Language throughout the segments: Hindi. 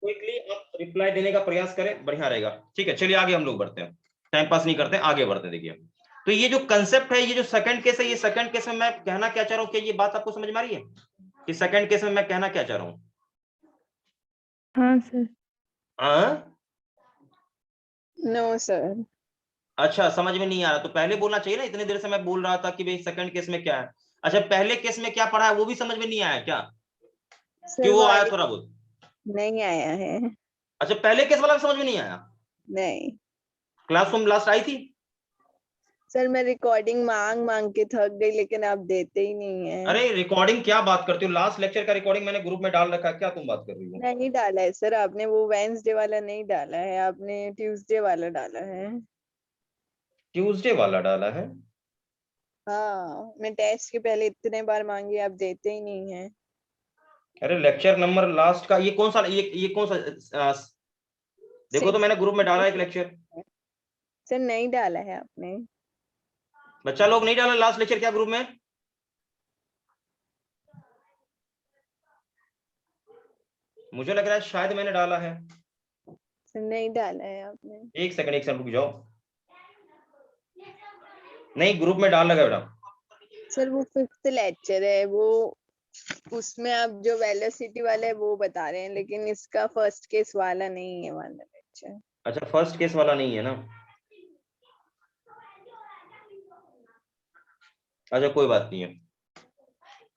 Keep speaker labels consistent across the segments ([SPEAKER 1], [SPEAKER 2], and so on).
[SPEAKER 1] क्विकली आप रिप्लाई देने का प्रयास करें, बढ़िया रहेगा। ठीक है, चलिए आगे हम लोग बढ़ते हैं, टाइम पास नहीं करते, आगे बढ़ते हैं। देखिए, तो ये जो कंसेप्ट है, ये जो सेकंड केस है, ये सेकंड केस में मैं कहना क्या चाह रहा हूँ, क्या ये बात आपको समझ में आ रही है कि सेकंड केस में मैं कहना क्या चाह रहा हूँ?
[SPEAKER 2] हाँ सर।
[SPEAKER 3] No sir.
[SPEAKER 1] अच्छा, समझ में नहीं आ रहा तो पहले बोलना चाहिए ना, इतनी देर से मैं बोल रहा था कि भाई सेकंड केस में क्या है। अच्छा, पहले केस में क्या पढ़ा है वो भी समझ में नहीं आया क्या? कि वो आया थोड़ा बहुत?
[SPEAKER 3] नहीं आया है।
[SPEAKER 1] अच्छा, पहले केस वाला भी समझ में नहीं आया?
[SPEAKER 3] नहीं
[SPEAKER 1] क्लासरूम लास्ट आई थी?
[SPEAKER 3] सर, मैं रिकॉर्डिंग मांग मांग के थक गई, लेकिन आप देते ही नहीं है।
[SPEAKER 1] अरे रिकॉर्डिंग क्या बात करती हो, लास्ट लेक्चर का रिकॉर्डिंग मैंने ग्रुप में डाल रखा है, क्या तुम बात कर रही हो?
[SPEAKER 3] नहीं डाला है सर आपने, वो वेडनेसडे वाला नहीं डाला है आपने, ट्यूसडे वाला डाला है।
[SPEAKER 1] ट्यूसडे वाला डाला है?
[SPEAKER 3] हाँ, मैं टेस्ट के पहले इतने बार मांगी, आप देते ही नहीं है।
[SPEAKER 1] अरे लेक्चर नंबर लास्ट का ये कौन सा, ये कौन सा देखो तो मैंने ग्रुप में डाला एक लेक्चर।
[SPEAKER 3] सर नहीं डाला है आपने।
[SPEAKER 1] बच्चा लोग नहीं डाला लास्ट लेक्चर क्या ग्रुप में? मुझे लग रहा है शायद मैंने डाला है।
[SPEAKER 3] सर नहीं डाला है आपने।
[SPEAKER 1] एक सेकंड रुक जाओ, नहीं ग्रुप में डाल लगा बेटा।
[SPEAKER 3] सर वो 5th लेक्चर है, वो उसमें आप जो वेलोसिटी वाला है वो बता रहे हैं, लेकिन इसका फर्स्ट केस वाला नहीं है वाला लेक्चर।
[SPEAKER 1] अच्छा, फर्स्ट केस वाला नहीं है ना? अच्छा कोई बात नहीं है,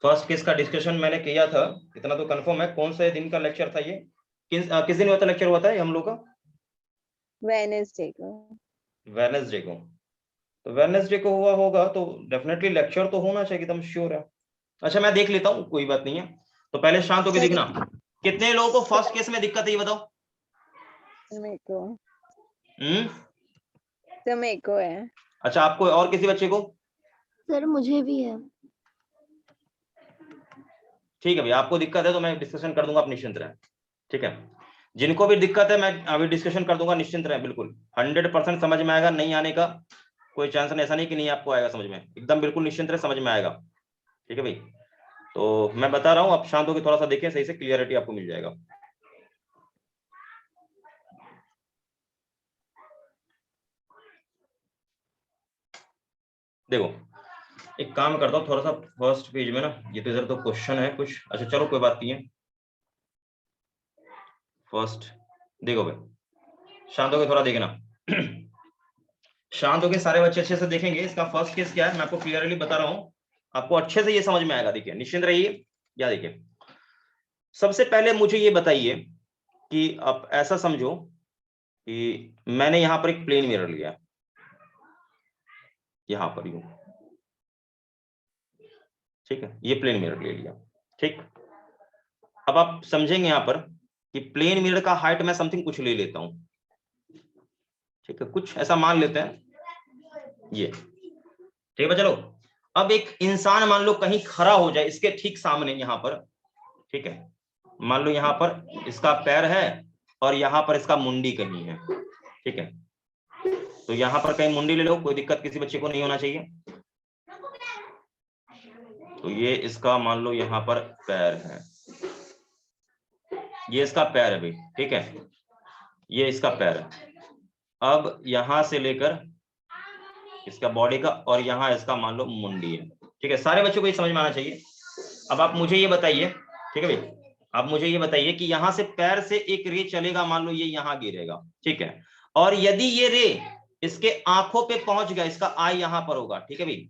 [SPEAKER 1] फर्स्ट केस का डिस्कशन मैंने किया था, इतना तो कंफर्म है। कौन से दिन का लेक्चर था ये? किस दिन हुआ था लेक्चर, हुआ था ये हम लोग का?
[SPEAKER 3] वेडनेसडे को।
[SPEAKER 1] वेडनेसडे को? तो वेडनेसडे को हुआ होगा तो डेफिनेटली लेक्चर तो होना चाहिए, एकदम श्योर है। अच्छा मैं देख लेता हूँ, कोई बात नहीं है। तो पहले शांत होकर देखना, कितने लोगों को फर्स्ट केस में दिक्कत है ये बताओ?
[SPEAKER 3] मेरे को सर, मेरे को है।
[SPEAKER 1] अच्छा, आपको और किसी बच्चे को?
[SPEAKER 2] सर मुझे भी है।
[SPEAKER 1] ठीक है भैया, आपको दिक्कत है तो मैं डिस्कशन कर दूंगा, आप निश्चिंत रहें। ठीक है, जिनको भी दिक्कत है मैं अभी डिस्कशन कर दूंगा, निश्चिंत रहें, बिल्कुल 100% समझ में आएगा, नहीं आने का कोई चांस नहीं, ऐसा नहीं कि नहीं आपको आएगा समझ में, एकदम बिल्कुल निश्चिंत रहे, समझ में आएगा। ठीक है भाई, तो मैं बता रहा हूँ, आप शांत होकर थोड़ा सा देखें, सही से क्लियरिटी आपको मिल जाएगा। देखो, एक काम करता हूँ, थोड़ा सा फर्स्ट पेज में ना, ये तो इधर तो क्वेश्चन है कुछ, अच्छा चलो कोई बात नहीं है। फर्स्ट देखो भाई, शांत होकर थोड़ा देखना शांत होकर सारे बच्चे अच्छे से देखेंगे। इसका फर्स्ट केस क्या है मैं आपको क्लियरली बता रहा हूँ, आपको अच्छे से ये समझ में आएगा। देखिए निश्चिंत रहिए, या देखिए सबसे पहले मुझे ये बताइए कि आप ऐसा समझो कि मैंने यहां पर एक प्लेन मिरर लिया, यहां पर यूं, ठीक है, ये प्लेन मिरर ले लिया। ठीक, अब आप समझेंगे यहां पर कि प्लेन मिरर का हाइट मैं समथिंग कुछ ले लेता हूं, ठीक है, कुछ ऐसा मान लेते हैं ये, ठीक है। चलो, अब एक इंसान मान लो कहीं खड़ा हो जाए इसके ठीक सामने यहां पर, ठीक है, मान लो यहां पर इसका पैर है और यहां पर इसका मुंडी कहीं है, ठीक है, तो यहां पर कहीं मुंडी ले लो, कोई दिक्कत किसी बच्चे को नहीं होना चाहिए। तो ये इसका मान लो यहां पर पैर है, ये इसका पैर है भाई, ठीक है, ये इसका पैर है। अब यहां से लेकर इसका बॉडी का और यहां इसका मान लो मुंडी है, ठीक है, सारे बच्चों को ये समझ में आना चाहिए। अब आप मुझे ये बताइए, ठीक है भाई, आप मुझे ये बताइए कि यहां से पैर से एक रे चलेगा, मान लो ये यहां गिरेगा, ठीक है, और यदि ये रे इसके आंखों पे पहुंच गया, इसका आई यहां पर होगा, ठीक है भाई,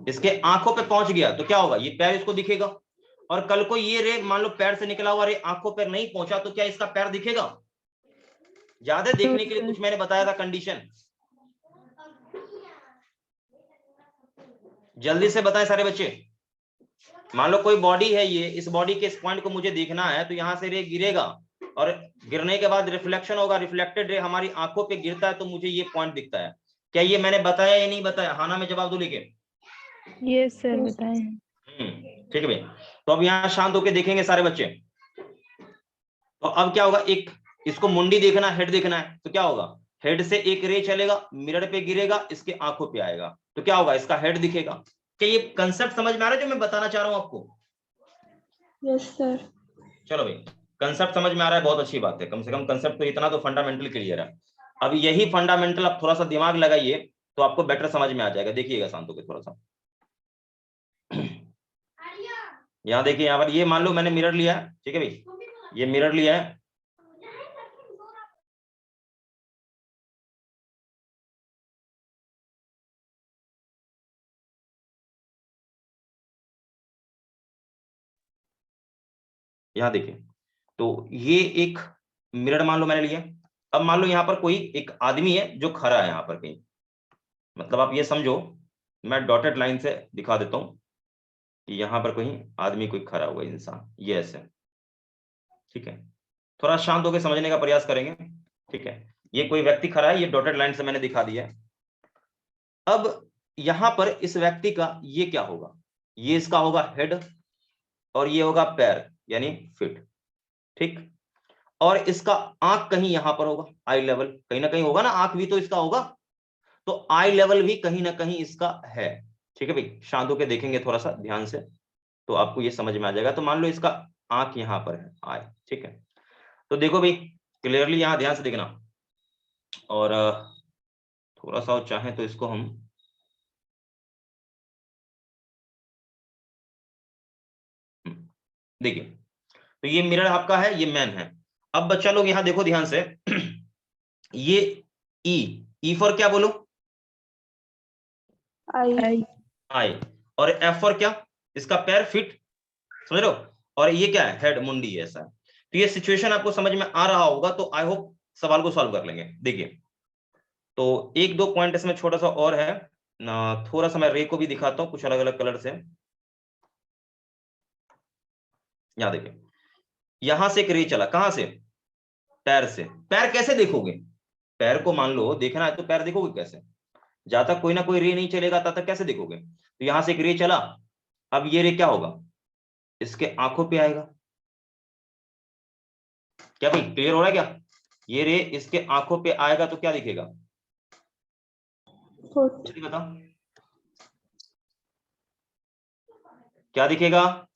[SPEAKER 1] इसके आंखों पे पहुंच गया तो क्या होगा, ये पैर इसको दिखेगा, और कल को ये रे मान लो पैर से निकला हुआ रे आंखों पर नहीं पहुंचा तो क्या इसका पैर दिखेगा? ज्यादा देखने के लिए कुछ मैंने बताया था कंडीशन, जल्दी से बताएं सारे बच्चे। मान लो कोई बॉडी है ये, इस बॉडी के इस पॉइंट को मुझे देखना है, तो यहां से रे गिरेगा और गिरने के बाद रिफ्लेक्शन होगा, रिफ्लेक्टेड रे हमारी आंखों पे गिरता है तो मुझे ये पॉइंट दिखता है। क्या ये मैंने बताया या नहीं बताया? हाँ ना में जवाब दो लेके।
[SPEAKER 2] यस सर बताएं।
[SPEAKER 1] ठीक है भाई, तो अब यहाँ शांत होके देखेंगे सारे बच्चे। तो अब क्या होगा, एक इसको मुंडी देखना, हेड देखना है, तो क्या होगा, हेड से एक रे चलेगा, मिरर पे गिरेगा, इसके आंखों पे आएगा, तो क्या होगा, इसका हेड दिखेगा। क्या ये कंसेप्ट समझ में आ रहा है जो मैं बताना चाह रहा हूं आपको?
[SPEAKER 2] Yes sir.
[SPEAKER 1] चलो भाई, कंसेप्ट समझ में आ रहा है, बहुत अच्छी बात है, कम से कम कंसेप्ट तो इतना तो फंडामेंटल क्लियर है। अब यही फंडामेंटल आप थोड़ा सा दिमाग लगाइए तो आपको बेटर समझ में आ जाएगा। देखिएगा शांतों के थोड़ा सा, यहाँ देखिए, यहाँ पर ये मान लो मैंने मिरर लिया है, ठीक है भाई, ये मिरर लिया है, यहाँ देखिए, तो ये एक मिरर मान लो मैंने लिया। अब मान लो यहाँ पर कोई एक आदमी है जो खड़ा है यहाँ पर कहीं, मतलब आप ये समझो, मैं डॉटेड लाइन से दिखा देता हूं कि यहाँ पर कहीं आदमी कोई खड़ा हुआ इंसान, ये ऐसे, ठीक है, थोड़ा शांत होकर समझने का प्रयास करेंगे, ठीक है। ये कोई व्यक्ति खड़ा है, ये डॉटेड लाइन से मैंने दिखा दिया है। अब यहां पर इस व्यक्ति का ये क्या होगा, ये इसका होगा हेड और ये होगा पैर यानी फिट, ठीक। और इसका आंख कहीं यहां पर होगा, आई लेवल कहीं ना कहीं होगा ना, आंख भी तो इसका होगा, तो आई लेवल भी कहीं ना कहीं इसका है, ठीक है भाई। शांत होकर देखेंगे थोड़ा सा ध्यान से तो आपको ये समझ में आ जाएगा। तो मान लो इसका आंख यहां पर है, आई, ठीक है। तो देखो भाई क्लियरली यहां ध्यान से देखना, और थोड़ा सा चाहे तो इसको हम देखिए, तो ये मिरर आपका है, ये मैन है। अब बच्चा लोग यहां देखो ध्यान से, ये ई फॉर क्या बोलो,
[SPEAKER 2] आई।
[SPEAKER 1] आई, और एफ फॉर क्या, इसका पैर, फिट, समझ रहे हो, और ये क्या है, हेड, मुंडी, ऐसा है। तो ये सिचुएशन आपको समझ में आ रहा होगा, तो आई होप सवाल को सॉल्व कर लेंगे। देखिए, तो एक दो पॉइंट इसमें छोटा सा और है ना, थोड़ा सा मैं रे को भी दिखाता हूं कुछ अलग अलग कलर से। यहां देखिए, यहां से एक रे चला, कहां से, पैर से। पैर कैसे देखोगे, पैर को मान लो देखना है तो पैर देखोगे कैसे, जब तक कोई ना कोई रे नहीं चलेगा तब तक कैसे देखोगे। तो यहां से एक रे चला, अब ये रे क्या होगा, इसके आंखों पे आएगा, क्या भाई क्लियर हो रहा है क्या, ये रे इसके आंखों पे आएगा तो क्या दिखेगा, जल्दी बताओ क्या दिखेगा,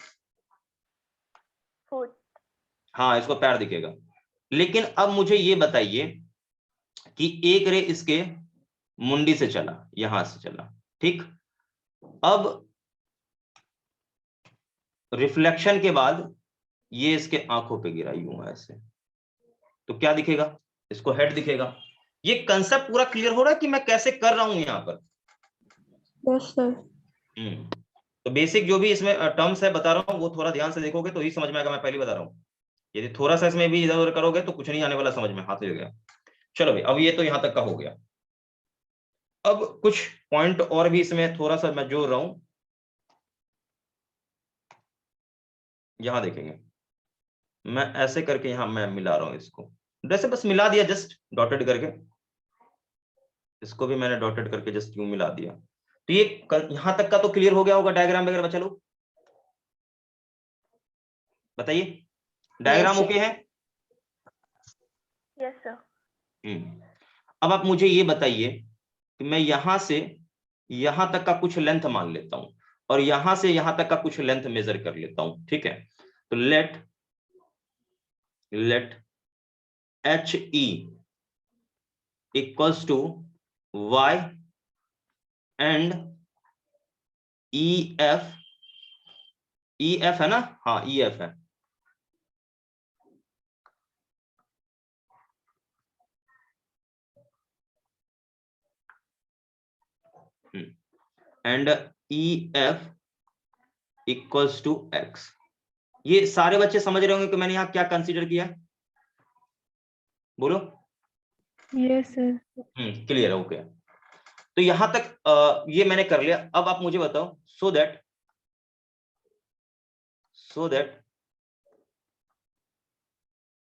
[SPEAKER 1] हाँ इसको पैर दिखेगा। लेकिन अब मुझे ये बताइए कि एक रे इसके मुंडी से चला, यहां से चला, ठीक। अब रिफ्लेक्शन के बाद ये इसके आंखों पे गिरा यूं ऐसे, तो क्या दिखेगा, इसको हेड दिखेगा। ये कंसेप्ट पूरा क्लियर हो रहा है कि मैं कैसे कर रहा हूं यहां पर।
[SPEAKER 2] Yes sir.
[SPEAKER 1] तो बेसिक जो भी इसमें टर्म्स है बता रहा हूं वो थोड़ा ध्यान से देखोगे तो ही समझ में आएगा, मैं पहले बता रहा हूं। यदि थोड़ा सा इसमें भी इधर उधर करोगे तो कुछ नहीं आने वाला समझ में, हाथ ले गया। चलो भाई, अब ये तो यहां तक का हो गया। अब कुछ पॉइंट और भी इसमें थोड़ा सा मैं जोड़ रहा हूं, यहां देखेंगे, मैं ऐसे करके यहां मैं मिला रहा हूं इसको, वैसे बस मिला दिया जस्ट डॉटेड करके, इसको भी मैंने डॉटेड करके जस्ट यूं मिला दिया। तो ये यहां तक का तो क्लियर हो गया होगा, डायग्राम वगैरह बच्चा लोग बताइए, डायग्राम ओके है।
[SPEAKER 2] Yes sir.
[SPEAKER 1] अब आप मुझे ये बताइए कि मैं यहां से यहां तक का कुछ लेंथ मान लेता हूं और यहां से यहां तक का कुछ लेंथ मेजर कर लेता हूं, ठीक है। तो let H E equals to Y and E F है ना, हाँ ई एफ है, and E F equals to X. ये सारे बच्चे समझ रहे होंगे कि मैंने यहां क्या कंसीडर किया, बोलो।
[SPEAKER 2] Yes sir.
[SPEAKER 1] क्लियर है, ओके। तो यहां तक ये मैंने कर लिया। अब आप मुझे बताओ, so that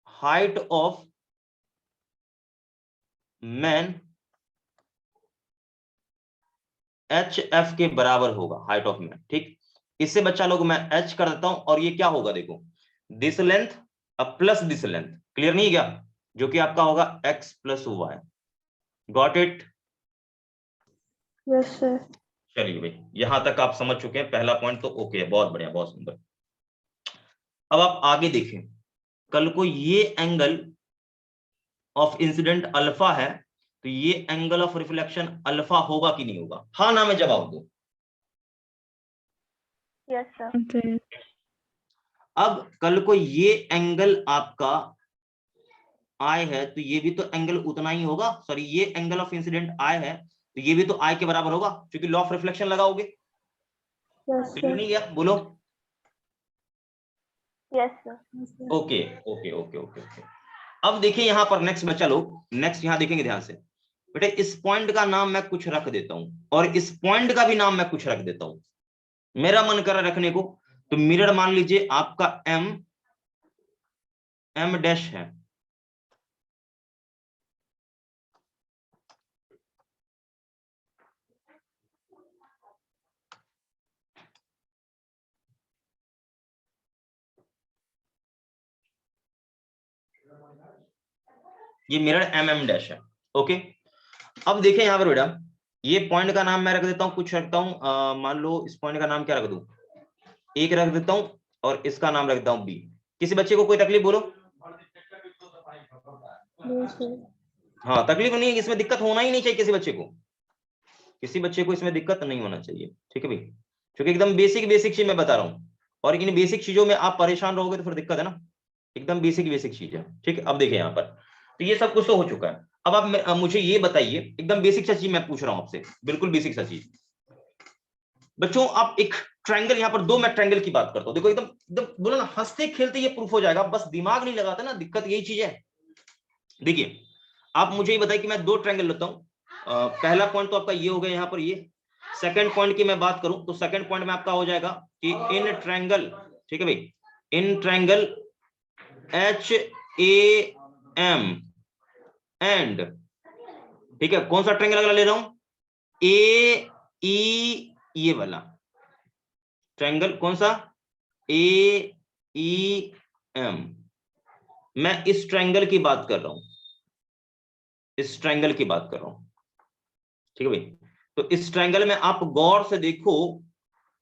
[SPEAKER 1] height of man H F के बराबर होगा, हाइट ऑफ मैन, ठीक। इससे बच्चा लोग मैं एच कर देता हूं और ये क्या होगा, देखो this length plus this length, clear नहीं है क्या, जो कि आपका होगा X plus Y. Got it.
[SPEAKER 2] Yes sir.
[SPEAKER 1] चलिए भाई, यहां तक आप समझ चुके हैं, पहला पॉइंट तो ओके है, बहुत बढ़िया, बहुत सुंदर। अब आप आगे देखें, कल को ये एंगल ऑफ इंसिडेंट अल्फा है तो ये एंगल ऑफ रिफ्लेक्शन अल्फा होगा कि नहीं होगा? हाँ ना में जवाब दो।
[SPEAKER 2] Yes sir.
[SPEAKER 1] अब कल को ये एंगल आपका आई है तो ये भी तो एंगल उतना ही होगा, सॉरी ये एंगल ऑफ इंसिडेंट आई है तो ये भी तो आई के बराबर होगा, क्योंकि लॉ ऑफ रिफ्लेक्शन लगाओगे।
[SPEAKER 2] यस
[SPEAKER 1] क्लियर नहीं गया? बोलो।
[SPEAKER 2] Yes sir.
[SPEAKER 1] Okay okay okay okay okay. अब देखिए यहां पर नेक्स्ट बच्चा लोग, नेक्स्ट यहां देखेंगे ध्यान से बेटे, इस पॉइंट का नाम मैं कुछ रख देता हूं और इस पॉइंट का भी नाम मैं कुछ रख देता हूं, मेरा मन कर रखने को। तो मिरर मान लीजिए आपका एम डैश है, ये मिरर एम डैश है। ओके, अब देखें यहां पर बेटा, ये पॉइंट का नाम मैं रख देता हूं, कुछ रखता हूं, मान लो इस पॉइंट का नाम क्या रख दूं, एक रख देता हूं और इसका नाम रखता हूं बी। किसी बच्चे को कोई तकलीफ? बोलो। हाँ तकलीफ नहीं है, इसमें दिक्कत होना ही नहीं चाहिए किसी बच्चे को, किसी बच्चे को इसमें दिक्कत नहीं होना चाहिए, ठीक है भाई, क्योंकि एकदम बेसिक बेसिक चीज मैं बता रहा हूँ और इन बेसिक चीजों में आप परेशान रहोगे तो फिर दिक्कत है ना, एकदम बेसिक बेसिक चीज है। ठीक है, अब देखिए यहाँ पर, तो ये सब कुछ तो हो चुका है। अब आप मुझे ये बताइए, एकदम बेसिक सा चीज मैं पूछ रहा हूँ आपसे, बिल्कुल बेसिक सा चीज बच्चों, आप एक ट्रायंगल, यहाँ पर दो मैं ट्रायंगल की बात करता हूँ, देखो एकदम एकदम बोलो ना, हंसते खेलते ये प्रूफ हो जाएगा, बस दिमाग नहीं लगाते ना, दिक्कत यही चीज है। देखिए आप मुझे ये बताइए कि मैं दो ट्रायंगल लेता हूँ, पहला पॉइंट तो आपका ये हो गया यहाँ पर, ये सेकंड पॉइंट की मैं बात करूं तो सेकंड पॉइंट में आपका हो जाएगा कि इन ट्रायंगल, ठीक है भाई, in triangle H A M and, ठीक है, कौन सा ट्रायंगल अगला ले रहा हूं, ए ई, ये वाला ट्रायंगल कौन सा, ए ई एम, मैं इस ट्रायंगल की बात कर रहा हूं, इस ट्रायंगल की बात कर रहा हूं, ठीक है भाई। तो इस ट्रायंगल में आप गौर से देखो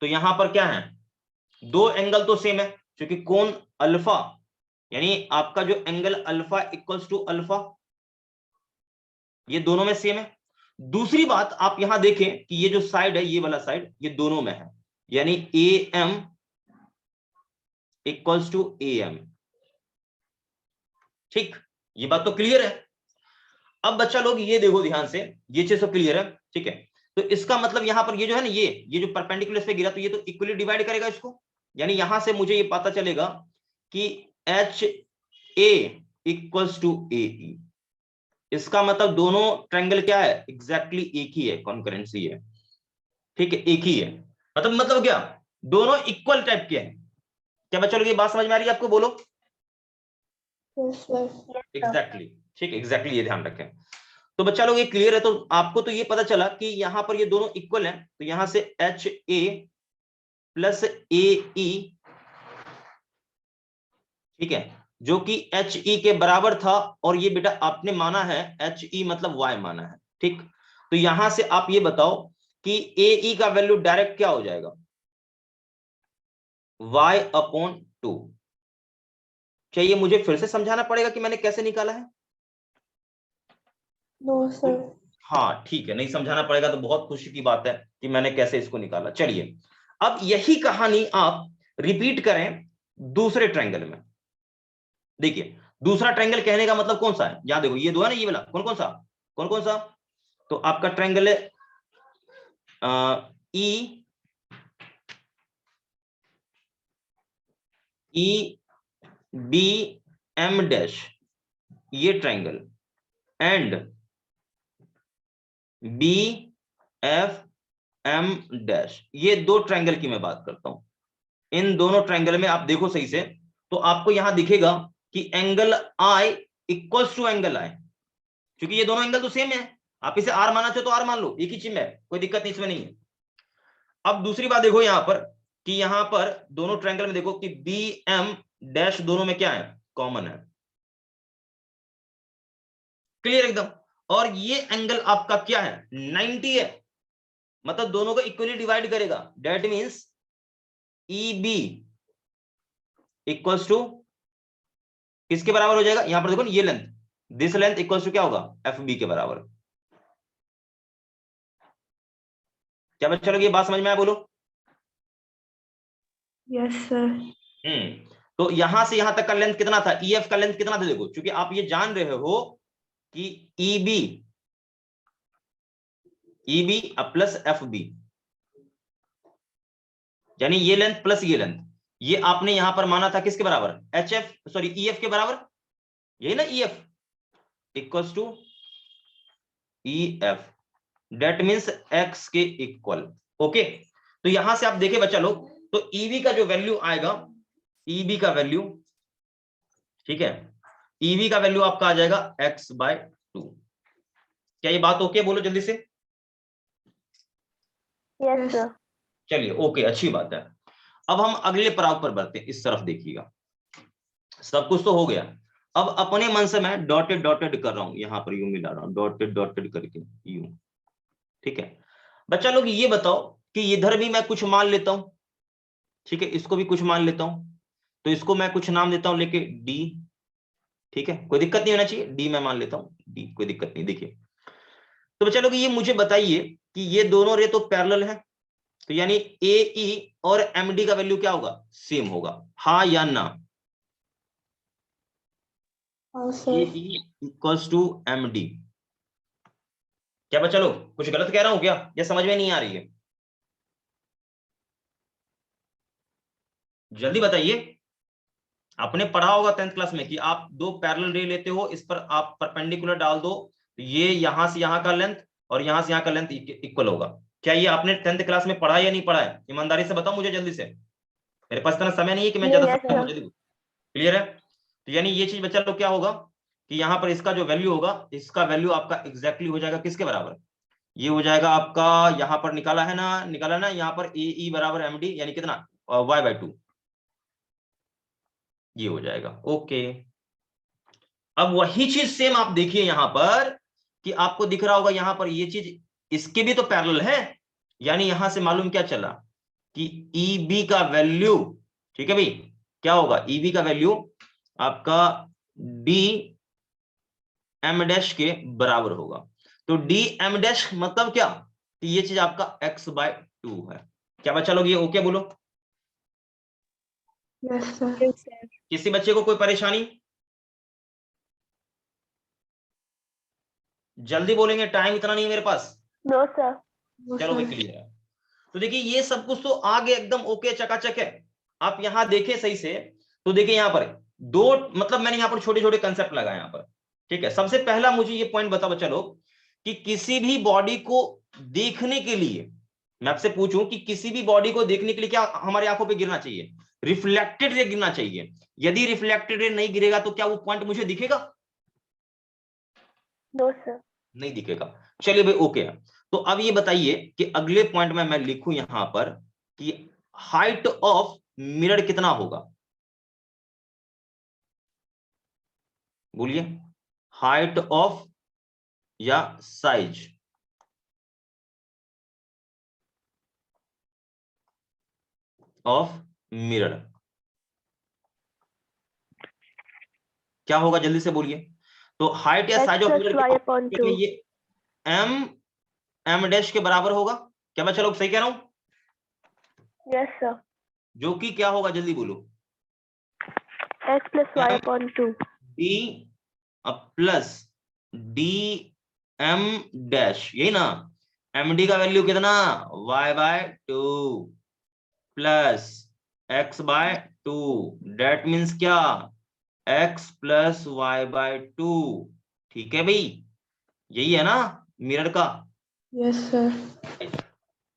[SPEAKER 1] तो यहां पर क्या है, दो एंगल तो सेम है, क्योंकि कोण अल्फा, यानी आपका जो angle alpha equals to alpha, ये दोनों में सेम है। दूसरी बात आप यहां देखें कि ये जो साइड है, ये वाला साइड, ये दोनों में है, यानी A M equals to A M. ठीक, ये बात तो क्लियर है। अब बच्चा लोग ये देखो ध्यान से, ये चीज तो क्लियर है, ठीक है। तो इसका मतलब यहां पर ये जो है ना, ये जो परपेंडिकुलर पे गिरा तो ये तो इक्वली डिवाइड करेगा इसको, यानी यहां से मुझे ये पता चलेगा कि एच ए इक्वल्स टू ए ई, इसका मतलब दोनों ट्रायंगल क्या है, एग्जैक्टली एक ही है, कॉन्करेंसी है, ठीक है, एक ही है, मतलब क्या, दोनों इक्वल टाइप के हैं। क्या बच्चों लोग ये बात समझ में आ रही है आपको? बोलो। एग्जैक्टली, ठीक है, एग्जैक्टली, ये ध्यान रखें। तो बच्चा लोग ये क्लियर है, तो आपको तो ये पता चला कि यहां पर ये दोनों इक्वल हैं, तो यहां से एच ए प्लस ए ई, ठीक है, जो कि एच ई के बराबर था, और ये बेटा आपने माना है एच ई मतलब वाई माना है, ठीक। तो यहां से आप ये बताओ कि ए ई का वैल्यू डायरेक्ट क्या हो जाएगा, y अपॉन 2। चाहिए मुझे फिर से समझाना पड़ेगा कि मैंने कैसे निकाला है?
[SPEAKER 2] No sir.
[SPEAKER 1] हाँ ठीक है, नहीं समझाना पड़ेगा तो बहुत खुशी की बात है कि मैंने कैसे इसको निकाला। चलिए अब यही कहानी आप रिपीट करें दूसरे ट्रायंगल में। देखिए दूसरा ट्रायंगल कहने का मतलब कौन सा है, यहां देखो ये दो है ना, ये वाला कौन कौन सा, कौन कौन सा, तो आपका ट्रायंगल है E E B M dash, ये triangle, and B F M dash, ये दो ट्रायंगल की मैं बात करता हूं। इन दोनों ट्रायंगल में आप देखो सही से, तो आपको यहां दिखेगा कि angle I equals to angle I, क्योंकि ये दोनों एंगल तो सेम है, आप इसे आर माना चाहो तो आर मान लो, एक ही चिन्ह है, कोई दिक्कत नहीं इसमें नहीं है। अब दूसरी बात देखो यहां पर कि यहां पर दोनों ट्रायंगल में देखो कि बी एम डैश दोनों में क्या है, कॉमन है, क्लियर एकदम। और ये एंगल आपका क्या है, 90 है, मतलब दोनों को इक्वली डिवाइड करेगा, that means E B equals to किसके बराबर हो जाएगा? यहां पर देखो ना, ये length, this length equals to क्या होगा? एफ बी के बराबर। क्या बच्चा लोग ये बात समझ में आया? बोलो।
[SPEAKER 2] Yes sir.
[SPEAKER 1] तो यहां से यहां तक का लेंथ कितना था? ईएफ का लेंथ कितना था? देखो, क्योंकि आप ये जान रहे हो कि ईबी प्लस एफ बी, यानी ये लेंथ प्लस ये लेंथ, ये आपने यहां पर माना था किसके बराबर? एच एफ, सॉरी ईएफ के बराबर, यही ना, E F equals to E F, that means X के इक्वल। ओके, तो यहां से आप देखें बच्चा लोग, तो ईबी का जो वैल्यू आएगा, ईबी का वैल्यू, ठीक है, ईबी का वैल्यू आपका आ जाएगा x/2। क्या ये बात ओके? बोलो जल्दी से।
[SPEAKER 2] Yes sir.
[SPEAKER 1] चलिए ओके, अच्छी बात है। अब हम अगले पड़ाव पर बढ़ते हैं, इस तरफ देखिएगा। सब कुछ तो हो गया, अब अपने मन से मैं डॉटेड डॉटेड कर रहा हूं, यहां पर यू मिला रहा हूं, डॉटेड डॉटेड करके यू। ठीक है बच्चा लोग, ये बताओ कि इधर भी मैं कुछ मान लेता हूं, ठीक है, इसको भी कुछ मान लेता हूं, तो इसको मैं कुछ नाम देता हूं लेके डी। ठीक है, कोई दिक्कत नहीं होना चाहिए, डी मैं मान लेता हूं, डी कोई दिक्कत नहीं। देखिए तो बच्चा लोग, ये मुझे बताइए कि ये दोनों रे तो पैरेलल है, तो यानी ए ई और एम डी का वैल्यू क्या होगा? सेम होगा, हाँ या ना? A E equals to M D. क्या बच्चा लोग कुछ गलत कह रहा हूं क्या, या समझ में नहीं आ रही है? जल्दी बताइए। आपने पढ़ा होगा 10th क्लास में कि आप दो पैरेलल रे लेते हो, इस पर आप परपेंडिकुलर डाल दो, तो ये यहां से यहां का लेंथ और यहां से यहां का लेंथ इक्वल होगा। क्या ये आपने 10th क्लास में पढ़ा या नहीं पढ़ा है? ईमानदारी से बताओ मुझे जल्दी से, मेरे पास इतना समय नहीं है कि मैं ज्यादा समय मुझे। क्लियर है? तो यानी ये चीज बच्चा लोग क्या होगा कि यहाँ पर इसका जो वैल्यू होगा, इसका वैल्यू आपका एग्जैक्टली हो जाएगा किसके बराबर? ये हो जाएगा आपका, यहाँ पर निकाला ना यहाँ पर ए ई बराबर एम डी, यानी कितना? y/2, ये हो जाएगा। ओके, अब वही चीज सेम आप देखिए यहां पर कि आपको दिख रहा होगा यहां पर ये चीज इसके भी तो पैरेलल है, यानी यहां से मालूम क्या चला कि ईबी का वैल्यू, ठीक है भाई, क्या होगा? ईबी का वैल्यू आपका डी एम डैश के बराबर होगा। तो डी एम डैश मतलब क्या कि ये चीज आपका x/2 है। क्या बच्चा लोग ये ओके बोलो?
[SPEAKER 2] Yes sir.
[SPEAKER 1] किसी बच्चे को कोई परेशानी? जल्दी बोलेंगे, टाइम इतना नहीं है मेरे पास।
[SPEAKER 2] No sir.
[SPEAKER 1] चलो भाई क्लियर है। तो देखिए ये सब कुछ तो आगे एकदम ओके, चकाचक है। आप यहां देखें सही से, तो देखिए यहां पर दो, मतलब मैंने यहां पर छोटे छोटे कंसेप्ट लगाए यहां पर। ठीक है, सबसे पहला मुझे ये पॉइंट बताओ बच्चा लोग कि किसी भी बॉडी को देखने के लिए, मैं आपसे पूछूं कि किसी भी बॉडी को देखने के लिए क्या हमारी आंखों पे गिरना चाहिए? रिफ्लेक्टेड रे गिरना चाहिए। यदि रिफ्लेक्टेड रे नहीं गिरेगा तो क्या वो पॉइंट मुझे दिखेगा?
[SPEAKER 2] No sir.
[SPEAKER 1] नहीं दिखेगा। चलिए भाई ओके है। तो अब ये बताइए कि अगले पॉइंट में मैं लिखूं यहां पर कि हाइट ऑफ मिरर कितना होगा? बोलिए, हाइट ऑफ या साइज ऑफ मिरर क्या होगा? जल्दी से बोलिए। तो हाइट या साइज ऑफ मिरर क्या होगा? क्या ये एम एम डैश के बराबर होगा? क्या मैं चलो सही कह रहा हूं?
[SPEAKER 2] Yes sir.
[SPEAKER 1] जो कि क्या होगा? जल्दी बोलो।
[SPEAKER 2] x+y/2
[SPEAKER 1] D plus D M dash, यही ना? एम डी का वैल्यू कितना? y/2 plus x/2, that means क्या? x plus y/2। ठीक है भाई, यही है ना मिरर का?
[SPEAKER 2] Yes sir.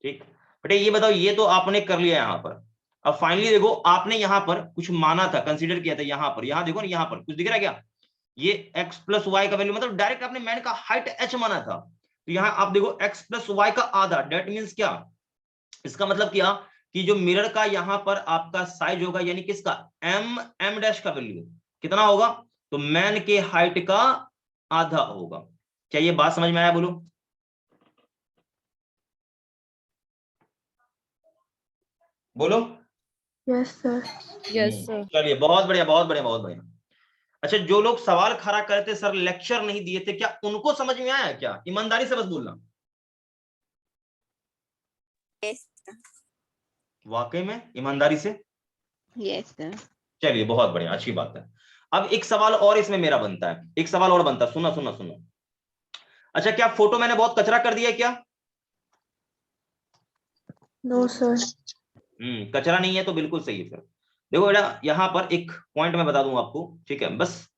[SPEAKER 1] ठीक बेटे, ये बताओ, ये तो आपने कर लिया यहां पर। अब फाइनली देखो, आपने यहां पर कुछ माना था, कंसीडर किया था यहां पर, यहां देखो ना, यहां पर कुछ दिख रहा है क्या? ये x प्लस वाई का वैल्यू, मतलब डायरेक्ट आपने मैन का हाइट h माना था, तो यहां आप देखो x प्लस वाई का आधा, डेट मीन्स क्या? इसका मतलब क्या कि जो मिरर का यहां पर आपका साइज होगा, यानी किसका? एम डैश का वैल्यू कितना होगा? तो मैन के हाइट का आधा होगा। क्या ये बात समझ में आया? बोलो। बोलो।
[SPEAKER 2] Yes sir.
[SPEAKER 3] Yes sir.
[SPEAKER 1] चलिए बहुत बढ़िया, बहुत बढ़िया, बहुत बढ़िया। अच्छा, जो लोग सवाल खड़ा करते सर लेक्चर नहीं दिए थे, क्या उनको समझ में आया क्या? ईमानदारी से बस बोलना।
[SPEAKER 3] यस
[SPEAKER 1] वाकई में ईमानदारी से?
[SPEAKER 3] Yes sir.
[SPEAKER 1] चलिए बहुत बढ़िया, अच्छी बात है। अब एक सवाल और इसमें मेरा बनता है, एक सवाल और बनता है, सुनो सुनो सुनो। अच्छा, क्या फोटो मैंने बहुत कचरा कर दिया क्या?
[SPEAKER 2] No sir.
[SPEAKER 1] कचरा नहीं है तो बिल्कुल सही है सर। देखो बेटा, यहां पर एक पॉइंट मैं बता दूं आपको, ठीक है? बस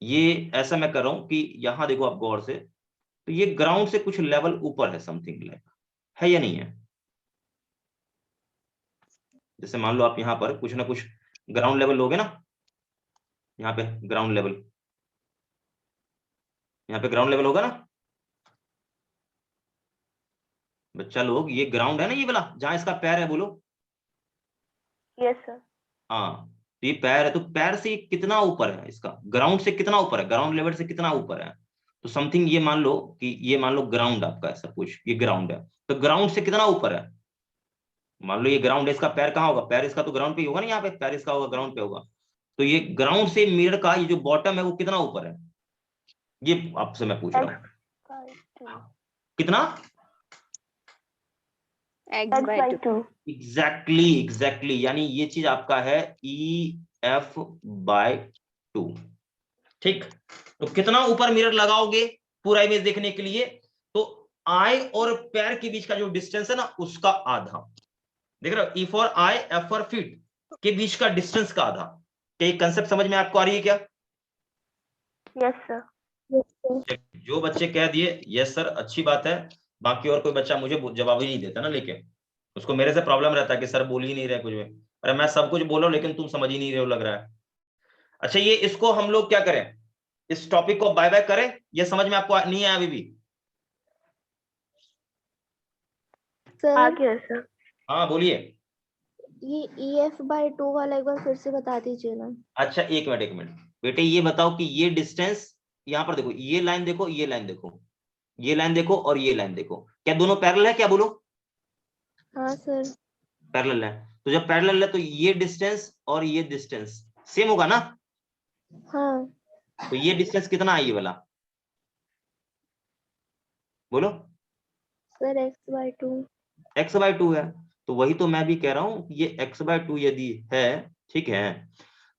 [SPEAKER 1] ये ऐसा मैं कर रहा हूं कि यहां देखो आप गौर से, तो ये ग्राउंड से कुछ लेवल ऊपर है, समथिंग लाइक, है या नहीं है? जैसे मान लो आप यहाँ पर कुछ ना कुछ ग्राउंड लेवल लोगे ना, यहाँ पे ग्राउंड लेवल, यहाँ पे ग्राउंड लेवल होगा ना बच्चा लोग? ये ग्राउंड है ना, ये वाला जहां इसका पैर है, बोलो।
[SPEAKER 2] Yes sir.
[SPEAKER 1] हाँ, तो ये पैर है, तो पैर से कितना ऊपर है इसका? ग्राउंड से कितना ऊपर है? ग्राउंड लेवल से कितना ऊपर है? तो समथिंग ये मान लो कि ये मान लो ग्राउंड आपका है, सब कुछ ये ग्राउंड है, तो ग्राउंड से कितना ऊपर है? मान लो ये ग्राउंड है, इसका पैर कहाँ होगा? पैर इसका तो ग्राउंड पे ही होगा ना, यहाँ पे पैर इसका होगा, ग्राउंड पे होगा। तो ये ग्राउंड से मिरर का ये जो बॉटम है वो कितना ऊपर है? ये आपसे मैं पूछ रहा हूँ, कितना?
[SPEAKER 3] x by 2।
[SPEAKER 1] एग्जैक्टली, यानी ये चीज आपका है EF/2। ठीक, तो कितना ऊपर मिरर लगाओगे पूरा इमेज देखने के लिए? तो आई और पैर के बीच का जो डिस्टेंस है ना, उसका आधा। देख रहे हो, E for I, F for feet के बीच का डिस्टेंस का आधा। क्या ये कंसेप्ट समझ में आपको आ रही है क्या?
[SPEAKER 2] Yes sir.
[SPEAKER 1] जो बच्चे कह दिए यस सर, अच्छी बात है। बाकी और कोई बच्चा मुझे जवाब ही नहीं देता ना, लेके उसको मेरे से प्रॉब्लम रहता है कि सर बोल ही नहीं रहे कुछ भी। अरे मैं सब कुछ बोल रहा हूं लेकिन तुम समझ ही नहीं रहे हो, लग रहा है। अच्छा, ये इसको हम लोग क्या करें, इस टॉपिक को बाय बाय करें? ये समझ में आपको नहीं आया अभी भी?
[SPEAKER 2] आ गया सर।
[SPEAKER 1] हाँ बोलिए।
[SPEAKER 4] ये EF/2 वाला एक बार फिर से बता दीजिए ना।
[SPEAKER 1] अच्छा एक मिनट बेटे, ये बताओ कि ये डिस्टेंस, यहाँ पर देखो, ये लाइन देखो, ये लाइन देखो, ये लाइन देखो और ये लाइन देखो, क्या दोनों पैरेलल है? क्या बोलो?
[SPEAKER 4] हाँ सर।
[SPEAKER 1] पैरेलल है। तो जब पैरेलल है तो ये डिस्टेंस और ये डिस्टेंस सेम होगा ना?
[SPEAKER 4] हाँ
[SPEAKER 1] तो ये डिस्टेंस कितना है ये वाला, बोलो?
[SPEAKER 4] Sir x/2।
[SPEAKER 1] x/2 है। तो वही तो मैं भी कह रहा हूं कि ये x/2 यदि है, ठीक है,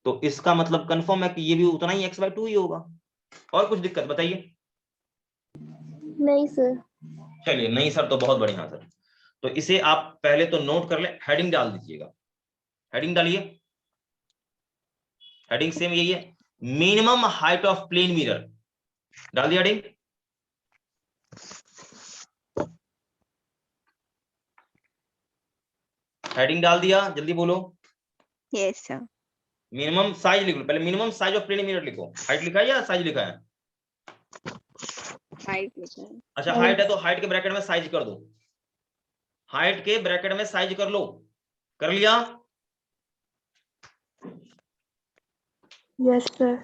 [SPEAKER 1] तो इसका मतलब कंफर्म है कि ये भी उतना ही x/2 ही होगा। और कुछ दिक्कत बताइए?
[SPEAKER 4] नहीं सर।
[SPEAKER 1] चलिए, नहीं सर तो बहुत बढ़िया सर। तो इसे आप पहले तो नोट कर ले, हेडिंग डाल दीजिएगा। हेडिंग डालिए, हेडिंग सेम यही है, minimum height of plane mirror. डाल दिया हेडिंग? हेडिंग डाल दिया? जल्दी बोलो।
[SPEAKER 3] Yes sir.
[SPEAKER 1] मिनिमम साइज लिख लो पहले, minimum size of plane mirror लिखो। हाइट लिखा है या साइज लिखा है?
[SPEAKER 3] हाइट लिखा है।
[SPEAKER 1] अच्छा हाइट है तो हाइट के ब्रैकेट में साइज कर दो, हाइट के ब्रैकेट में साइज कर लो। कर लिया?
[SPEAKER 2] Yes sir.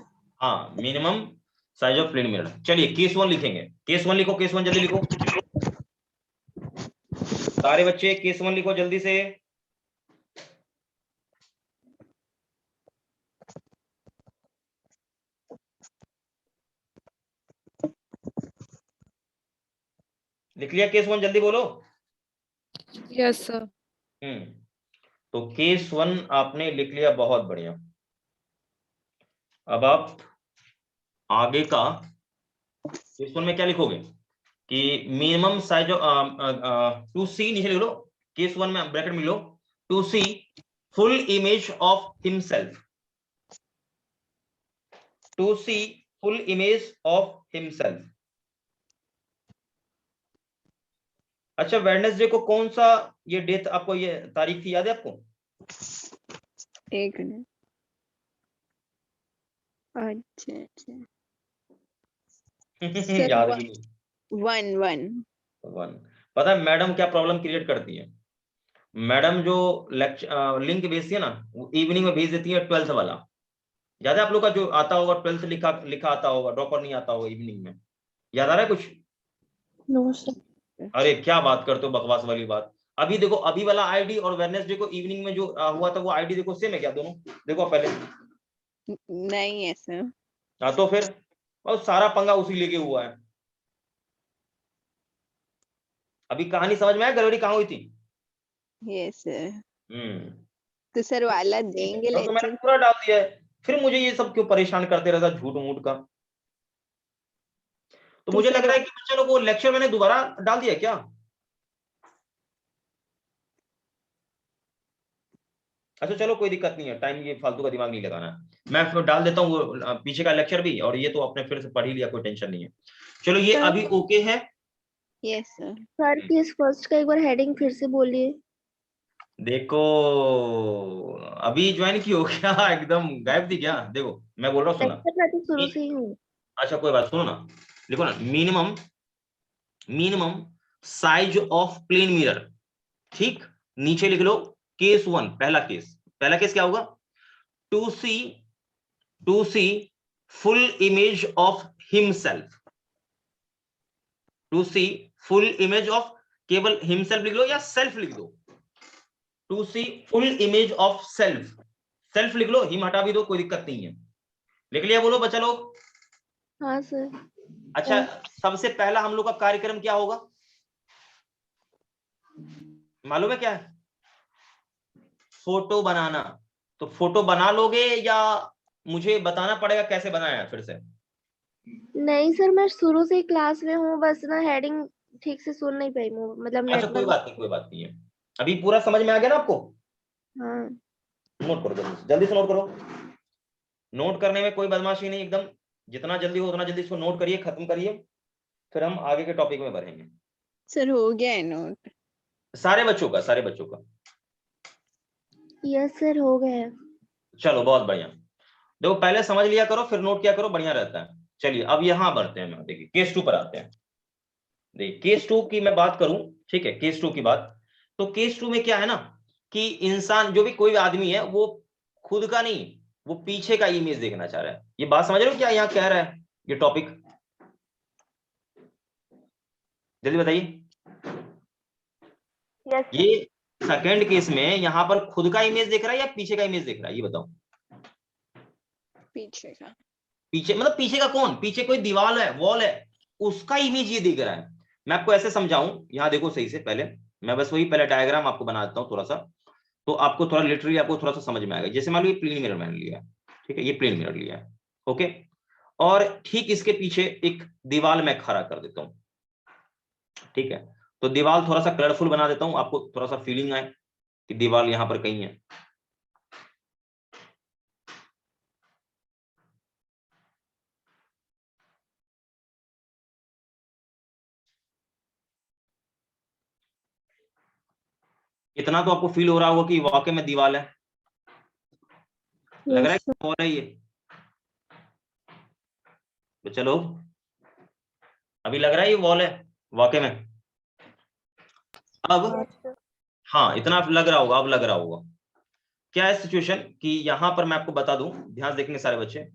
[SPEAKER 1] हाँ, minimum size of plane mirror. चलिए केस 1 लिखेंगे। केस 1 लिखो, केस 1 जल्दी लिखो सारे बच्चे, केस 1 लिखो जल्दी से। लिख लिया केस 1? जल्दी बोलो।
[SPEAKER 5] Yes sir.
[SPEAKER 1] तो केस 1 आपने लिख लिया, बहुत बढ़िया। अब आप आगे का केस 1 में क्या लिखोगे कि मिनिमम साइज 2C नीचे लिख लो, केस 1 में ब्रैकेट में लो 2C full image of himself, 2C full image of himself. अच्छा, वेडनेसडे को कौन सा ये डेट, आपको ये तारीख थी याद है आपको?
[SPEAKER 3] एक मिनट। अच्छा सर,
[SPEAKER 1] याद भी नहीं।
[SPEAKER 3] 1
[SPEAKER 1] पता है मैडम क्या प्रॉब्लम क्रिएट करती है? मैडम जो लेक्चर लिंक भेजती है ना, वो इवनिंग में भेज देती है 12th वाला। याद है आप लोग का जो आता होगा 12th लिखा लिखा आता होगा, ड्रॉपर नहीं आता होगा इवनिंग में? याद आ रहा है कुछ?
[SPEAKER 4] No sir.
[SPEAKER 1] अरे क्या बात करते हो, बकवास वाली बात। अभी देखो, अभी वाला आईडी और वेडनेसडे को इवनिंग में जो हुआ था वो आईडी देखो, सेम है क्या दोनों? देखो पहले।
[SPEAKER 3] नहीं है सर।
[SPEAKER 1] हाँ तो फिर और सारा पंगा उसी लेके हुआ है। अभी कहानी समझ में आया गड़बड़ी कहाँ हुई थी?
[SPEAKER 3] Yes sir.
[SPEAKER 1] हम्म,
[SPEAKER 3] तो सर वाला देंगे
[SPEAKER 1] अब तो मैंने
[SPEAKER 3] लेक्चर?
[SPEAKER 1] पूरा डाल दिया है, फिर मुझे ये सब क्यों परेशान करते रहता झूठ मूठ का? तो मुझे लग रहा है कि बच्चे लोग वो लेक्चर मैंने दोबारा डाल दिया क्या? अच्छा चलो कोई दिक्कत नहीं है, टाइम ये फालतू का दिमाग नहीं लगाना है। मैं फिर डाल देता हूँ वो पीछे का लेक्चर भी, और ये तो आपने फिर से पढ़ ही लिया, कोई टेंशन नहीं है। चलो ये
[SPEAKER 4] सर,
[SPEAKER 1] अभी ओके है।
[SPEAKER 3] Yes sir.
[SPEAKER 4] Sir please first का एक बार हेडिंग फिर से बोलिए।
[SPEAKER 1] देखो अभी ज्वाइन की हो क्या? एकदम गायब थी क्या? देखो मैं बोल रहा हूँ सुना।
[SPEAKER 4] लेक्चर मैं तो शुरू से ही हूँ।
[SPEAKER 1] अच्छा कोई बात, सुनो ना, देखो ना, minimum size of plane mirror, ठीक, नीचे लिख लो केस 1, पहला केस क्या होगा? To see full image of himself, to see full image of, केवल हिमसेल्फ लिख लो या सेल्फ लिख दो, to see full image of self लिख लो, हिम हटा भी दो, कोई दिक्कत नहीं है। लिख लिया? बोलो बच्चा लोग।
[SPEAKER 4] हाँ सर।
[SPEAKER 1] अच्छा सबसे पहला हम लोग का कार्यक्रम क्या होगा, मालूम है क्या है? फोटो बनाना। तो फोटो बना लोगे या मुझे बताना पड़ेगा कैसे बनाया फिर से?
[SPEAKER 4] नहीं सर, मैं शुरू से ही क्लास में हूँ, बस ना हेडिंग ठीक से सुन नहीं पाई हूँ, मतलब
[SPEAKER 1] अच्छा कोई
[SPEAKER 4] नेटवर्क।
[SPEAKER 1] बात नहीं है। अभी पूरा समझ में आ गया ना आपको?
[SPEAKER 4] हाँ
[SPEAKER 1] नोट करो जल्दी से नोट करो। नोट करने में कोई बदमाशी नहीं, एकदम जितना जल्दी हो उतना जल्दी इसको नोट करिए, खत्म करिए, फिर हम आगे के टॉपिक में बढ़ेंगे।
[SPEAKER 3] सर हो गया है नोट?
[SPEAKER 1] सारे बच्चों का।
[SPEAKER 4] यस सर, हो गया है।
[SPEAKER 1] चलो बहुत बढ़िया। देखो पहले समझ लिया करो फिर नोट किया करो, बढ़िया रहता है। चलिए अब यहां बढ़ते हैं, देखिए केस 2 पर आते हैं। देखिए केस 2 की मैं बात करूं, ठीक है, केस 2 की बात, तो केस 2 में क्या है ना कि इंसान जो भी कोई भी आदमी है वो खुद का नहीं, वो पीछे का इमेज देखना चाह रहा है। ये बात समझ रहे हो क्या यहाँ कह रहा है ये टॉपिक? जल्दी बताइए।
[SPEAKER 2] Yes sir.
[SPEAKER 1] ये सेकंड केस में यहाँ पर खुद का इमेज देख रहा है या पीछे का इमेज देख रहा है, ये बताओ।
[SPEAKER 3] पीछे का।
[SPEAKER 1] पीछे मतलब पीछे का कौन? पीछे कोई दीवार है, वॉल है, उसका इमेज ये दिख रहा है। मैं आपको ऐसे समझाऊं, यहाँ देखो सही से, पहले मैं बस वही पहले डायग्राम आपको बना देता हूँ थोड़ा सा, तो आपको थोड़ा लिटरली आपको थोड़ा सा समझ में आएगा। जैसे मान लो ये प्लेन मिरर मैंने लिया है, ठीक है, ये प्लेन मिरर लिया है, ओके, और ठीक इसके पीछे एक दीवार मैं खड़ा कर देता हूँ, ठीक है, तो दीवार थोड़ा सा कलरफुल बना देता हूँ, आपको थोड़ा सा फीलिंग आए कि दीवार यहाँ पर कहीं है। इतना तो आपको फील हो रहा होगा कि वाकई में दीवार है, लग रहा है
[SPEAKER 4] यस
[SPEAKER 1] कि वॉल है ये? तो चलो अभी लग रहा है ये वॉल है वाकई में? अब
[SPEAKER 2] सर।
[SPEAKER 1] हाँ इतना लग रहा होगा, अब लग रहा होगा। क्या है सिचुएशन कि यहां पर मैं आपको बता दूं, ध्यान से देखने सारे बच्चे,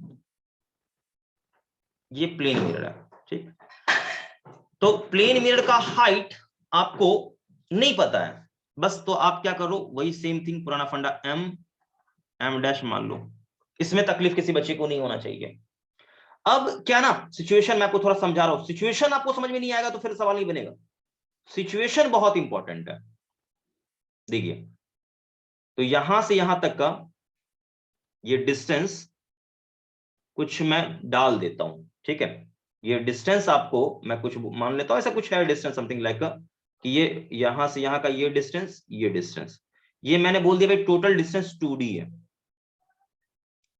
[SPEAKER 1] ये प्लेन मिरर है, ठीक, तो प्लेन मिरर का हाइट आपको नहीं पता है, बस तो आप क्या करो, वही सेम थिंग पुराना फंडा, एम डैश मान लो, इसमें तकलीफ किसी बच्चे को नहीं होना चाहिए। अब क्या ना सिचुएशन मैं आपको थोड़ा समझा रहा हूं, सिचुएशन आपको समझ में नहीं आएगा तो फिर सवाल नहीं बनेगा। सिचुएशन बहुत इंपॉर्टेंट है। देखिए तो यहां से यहां तक का ये डिस्टेंस कुछ मैं डाल देता हूं, ठीक है, ये डिस्टेंस आपको मैं कुछ मान लेता हूं, ऐसा कुछ है डिस्टेंस समथिंग लाइक कि ये यहां से यहां का ये डिस्टेंस, ये मैंने बोल दिया भाई टोटल डिस्टेंस 2D है,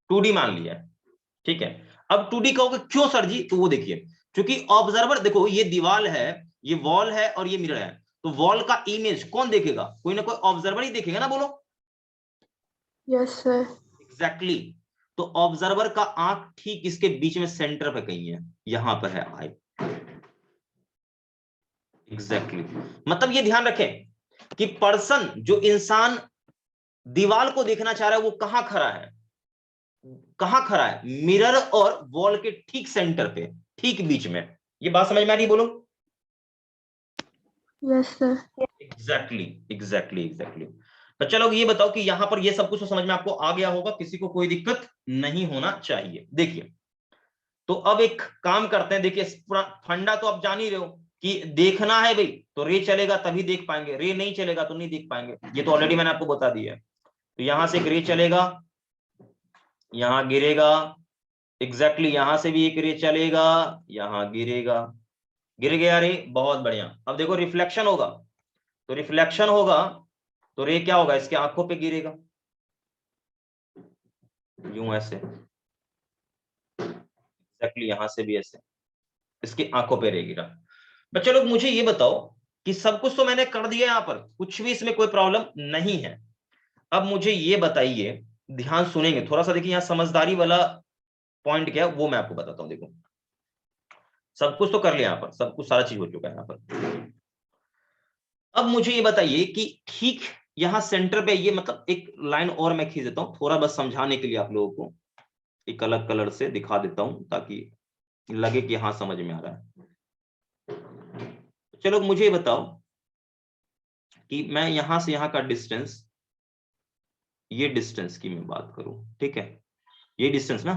[SPEAKER 1] 2D मान लिया है, ठीक है। अब 2D कहोगे क्यों सर जी? तो वो देखिए, क्योंकि ऑब्जर्वर देखो ये दीवार है, ये वॉल है और ये मिरर है, तो वॉल का इमेज कौन देखेगा? कोई ना कोई ऑब्जर्वर ही देखेगा ना, बोलो।
[SPEAKER 4] Yes sir.
[SPEAKER 1] एग्जैक्टली, तो ऑब्जर्वर का आंख ठीक इसके बीच में सेंटर पे कहीं है, यहां पर है आई, एग्जैक्टली। मतलब ये ध्यान रखें कि पर्सन जो इंसान दीवार को देखना चाह रहा है वो कहां खड़ा है, मिरर और वॉल के ठीक सेंटर पे, ठीक बीच में। ये बात समझ में आ रही? बोलो।
[SPEAKER 4] Yes sir.
[SPEAKER 1] एग्जैक्टली। तो चलो ये बताओ कि यहां पर ये सब कुछ तो समझ में आपको आ गया होगा, किसी को कोई दिक्कत नहीं होना चाहिए। देखिए तो अब एक काम करते हैं, देखिए फंडा तो आप जान ही रहे हो कि देखना है भाई तो रे चलेगा तभी देख पाएंगे, रे नहीं चलेगा तो नहीं देख पाएंगे, ये तो ऑलरेडी मैंने आपको बता दिया है। तो यहां से एक रे चलेगा, यहां गिरेगा, एग्जैक्टली यहां से भी एक रे चलेगा, यहां गिरेगा, गिर गया रे, बहुत बढ़िया। अब देखो रिफ्लेक्शन होगा, तो रिफ्लेक्शन होगा तो रे क्या होगा, इसके आंखों पे गिरेगा, यूं ऐसे, एग्जैक्टली यहां से भी ऐसे, इसकी आंखों पे रे गिरा। बच्चे लोग मुझे ये बताओ कि सब कुछ तो मैंने कर दिया, यहां पर कुछ भी इसमें कोई प्रॉब्लम नहीं है। अब मुझे ये बताइए, ध्यान सुनेंगे थोड़ा सा, देखिए यहाँ समझदारी वाला पॉइंट क्या है वो मैं आपको बताता हूं। देखो सब कुछ तो कर लिया, यहाँ पर सब कुछ सारा चीज हो चुका है यहाँ पर। अब मुझे ये बताइए कि ठीक यहाँ सेंटर पे ये, मतलब एक लाइन और मैं खींच देता हूं थोड़ा, बस समझाने के लिए आप लोगों को एक अलग कलर से दिखा देता हूं ताकि लगे कि हाँ समझ में आ रहा है। चलो मुझे ये बताओ कि मैं यहां से यहां का डिस्टेंस, ये डिस्टेंस की मैं बात करूं, ठीक है, ये डिस्टेंस ना,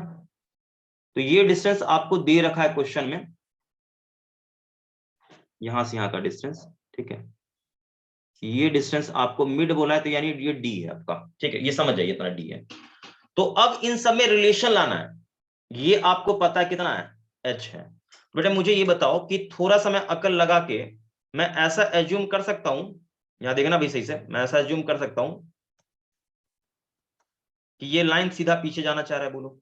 [SPEAKER 1] तो ये डिस्टेंस आपको दे रखा है क्वेश्चन में, यहां से यहां का डिस्टेंस, ठीक है, ये डिस्टेंस आपको मिड बोला है तो यानी ये डी है आपका, ठीक है, ये समझ जाइए इतना डी है। तो अब इन सब में रिलेशन लाना है, ये आपको पता है कितना है, एच है। बेटा मुझे ये बताओ कि थोड़ा सा मैं अकल लगा के मैं ऐसा एज्यूम कर सकता हूं, यहां देखना भी सही से, मैं ऐसा एज्यूम कर सकता हूं कि ये लाइन सीधा पीछे जाना चाह रहा है, बोलो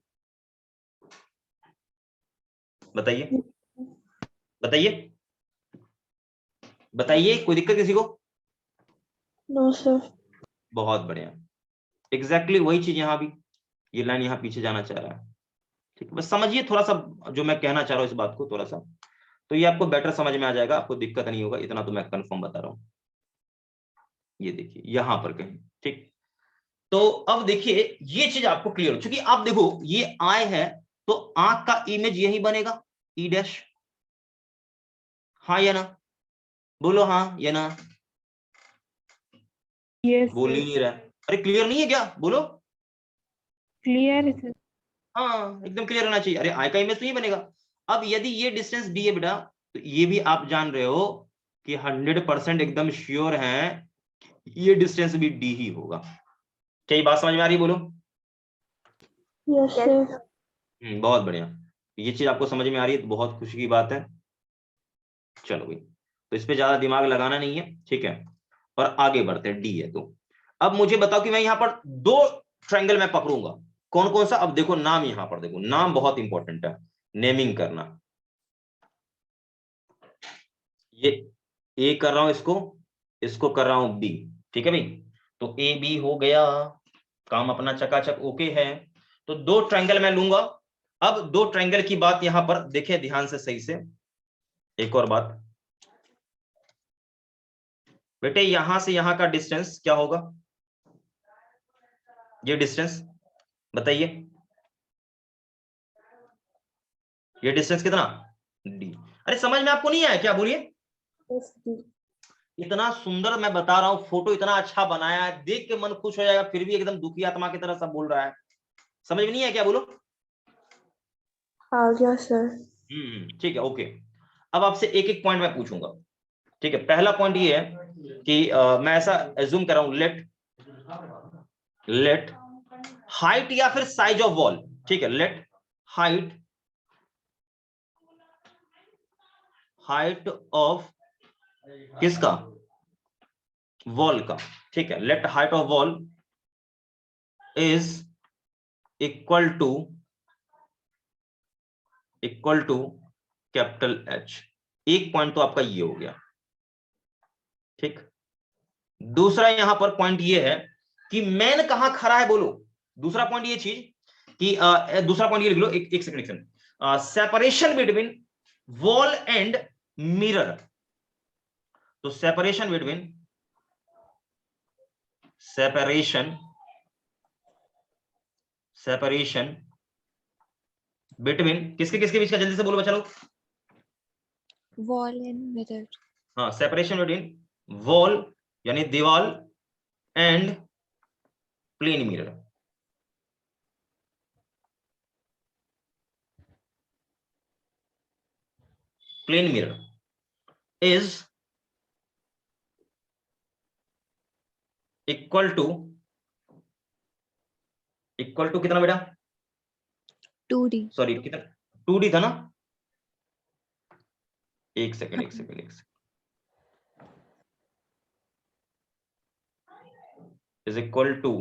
[SPEAKER 1] बताइए, बताइए बताइए, कोई दिक्कत किसी को?
[SPEAKER 2] No sir.
[SPEAKER 1] बहुत बढ़िया, एग्जैक्टली वही चीज यहां भी, ये लाइन यहां पीछे जाना चाह रहा है, ठीक है, बस समझिए थोड़ा सा जो मैं कहना चाह रहा हूं इस बात को थोड़ा सा, तो ये आपको बेटर समझ में आ जाएगा, आपको दिक्कत नहीं होगा, इतना तो मैं कंफर्म बता रहा हूं। ये देखिए यहां पर कहीं, ठीक, तो अब देखिए ये चीज आपको क्लियर हो चुकी। आप देखो ये आई है तो आंख का इमेज यही बनेगा, ई डैश, हाँ या ना, बोलो हाँ या ना,
[SPEAKER 5] Yes,
[SPEAKER 1] बोल ही
[SPEAKER 5] sir.
[SPEAKER 1] नहीं रहा है। अरे क्लियर नहीं है क्या, बोलो।
[SPEAKER 5] Clear, sir.
[SPEAKER 1] हाँ एकदम क्लियर होना चाहिए, अरे आई का इमेज तो ये बनेगा। अब यदि ये डिस्टेंस डी है बेटा, तो ये भी आप जान रहे हो कि 100% एकदम श्योर है ये डिस्टेंस भी डी ही होगा। क्या ये बात समझ में आ रही है, बोलो।
[SPEAKER 2] Yes sir.
[SPEAKER 1] बहुत बढ़िया, ये चीज आपको समझ में आ रही है तो बहुत खुशी की बात है। चलो भाई, तो इस पे ज्यादा दिमाग लगाना नहीं है, ठीक है, और आगे बढ़ते हैं, डी है तो। अब मुझे बताओ कि मैं यहाँ पर दो ट्रायंगल मैं पकड़ूंगा, कौन कौन सा। अब देखो नाम, यहाँ पर देखो नाम बहुत इंपॉर्टेंट है, नेमिंग करना। ये ए कर रहा हूं, इसको इसको कर रहा हूं बी, ठीक है भाई, तो ए बी हो गया, काम अपना चकाचक ओके है। तो दो ट्रायंगल मैं लूंगा। अब दो ट्रायंगल की बात यहां पर देखें ध्यान से सही से, एक और बात बेटे, यहां से यहां का डिस्टेंस क्या होगा, ये डिस्टेंस बताइए, ये डिस्टेंस कितना, डी। अरे समझ में आपको नहीं आया क्या, बोलिए। इतना सुंदर मैं बता रहा हूं, फोटो इतना अच्छा बनाया है, देख के मन खुश हो जाएगा, फिर भी एकदम दुखी आत्मा की तरह सब बोल रहा है, समझ में नहीं आया क्या, बोलो।
[SPEAKER 2] आ गया सर।
[SPEAKER 1] ठीक है ओके। अब आपसे एक एक पॉइंट मैं पूछूंगा, ठीक है। पहला पॉइंट ये है कि मैं ऐसा एज्यूम कर रहा हूं, लेट हाइट या फिर साइज ऑफ वॉल, ठीक है, लेट हाइट ऑफ किसका, वॉल का, ठीक है, let height of wall is equal to capital H. एक पॉइंट तो आपका ये हो गया, ठीक। दूसरा यहां पर पॉइंट ये है कि मैन कहां खड़ा है, बोलो। दूसरा पॉइंट ये चीज कि दूसरा पॉइंट ये लिख लो, एक second, separation between wall and mirror. तो सेपरेशन बिटवीन किसके किसके बीच का, जल्दी से बोलो बच्चा लोग।
[SPEAKER 5] Wall and mirror.
[SPEAKER 1] हाँ, सेपरेशन बिटवीन वॉल यानी दीवाल and plane mirror. Plane mirror is equal to कितना बेटा?
[SPEAKER 5] 2D.
[SPEAKER 1] सॉरी कितना? 2D था ना? एक second is equal to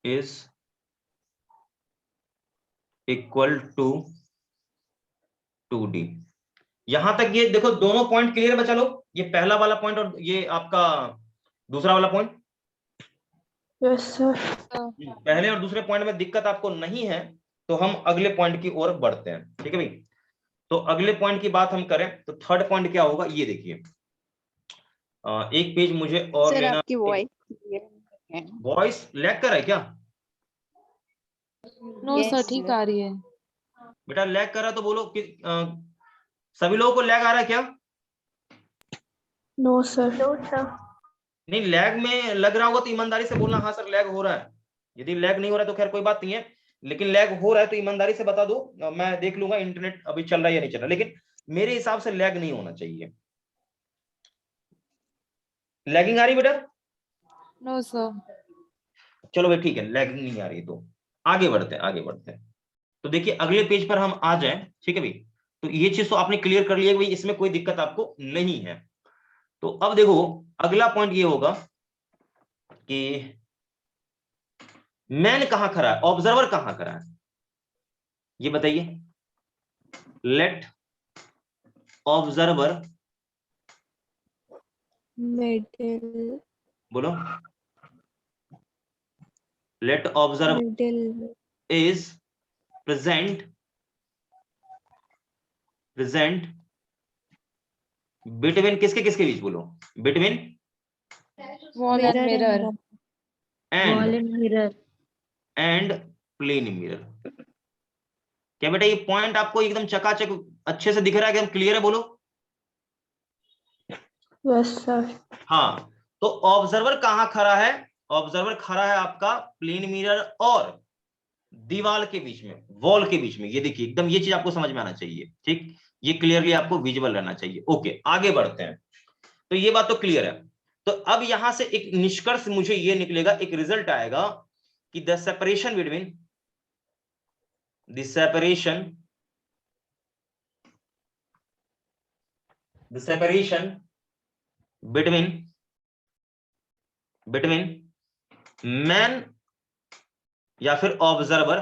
[SPEAKER 1] is equal to 2D। यहां तक ये देखो, दोनों पॉइंट क्लियर बचा लो, ये पहला वाला पॉइंट और ये आपका दूसरा वाला पॉइंट।
[SPEAKER 2] Yes, sir.
[SPEAKER 1] पहले और दूसरे पॉइंट में दिक्कत आपको नहीं है, तो हम अगले पॉइंट की ओर बढ़ते हैं। ठीक है भाई, तो अगले पॉइंट की बात हम करें तो थर्ड पॉइंट क्या होगा, ये देखिए। एक पेज मुझे और
[SPEAKER 3] सर
[SPEAKER 1] लेना।
[SPEAKER 3] आपकी वॉइस
[SPEAKER 1] वॉइस लैग कर रहा है क्या
[SPEAKER 5] नो सर, ठीक आ रही है।
[SPEAKER 1] बेटा? लैग कर रहा है तो बोलो कि सभी लोगों को लैग आ रहा है क्या?
[SPEAKER 2] No, sir.
[SPEAKER 1] नहीं, लैग में लग रहा होगा तो ईमानदारी से बोलना हाँ सर लैग हो रहा है। यदि लैग नहीं हो रहा है तो खैर कोई बात नहीं है, लेकिन लैग हो रहा है तो ईमानदारी से बता दो, मैं देख लूंगा इंटरनेट अभी चल रहा है या नहीं चल रहा, लेकिन मेरे हिसाब से लैग नहीं होना चाहिए। लैगिंग आ रही बेटा?
[SPEAKER 5] No sir.
[SPEAKER 1] चलो भाई ठीक है, लैगिंग नहीं आ रही तो आगे बढ़ते हैं। तो देखिए अगले पेज पर हम आ जाएं। ठीक है भाई, तो ये चीज तो आपने क्लियर कर लिया कि भाई इसमें कोई दिक्कत आपको नहीं है। तो अब देखो अगला पॉइंट ये होगा कि मैन कहां खड़ा है, ऑब्जर्वर कहां खड़ा है, ये बताइए। Let observer,
[SPEAKER 5] middle.
[SPEAKER 1] बोलो। Let observer
[SPEAKER 5] middle.
[SPEAKER 1] Is present between किसके बीच, बोलो। Between
[SPEAKER 5] wall and mirror.
[SPEAKER 1] And plane mirror. क्या बेटा ये पॉइंट आपको एकदम चकाचक अच्छे से दिख रहा है, एकदम क्लियर है, बोलो।
[SPEAKER 2] Yes, sir.
[SPEAKER 1] हाँ, तो ऑब्जर्वर कहां खड़ा है? ऑब्जर्वर खड़ा है आपका प्लेन मिरर और दीवार के बीच में, वॉल के बीच में। ये देखिए एकदम ये चीज आपको समझ में आना चाहिए। ठीक, ये क्लियरली आपको विजुअल रहना चाहिए। ओके, आगे बढ़ते हैं। तो ये बात तो क्लियर है। तो अब यहां से एक निष्कर्ष मुझे ये निकलेगा, एक रिजल्ट आएगा कि द सेपरेशन बिटवीन मैन या फिर observer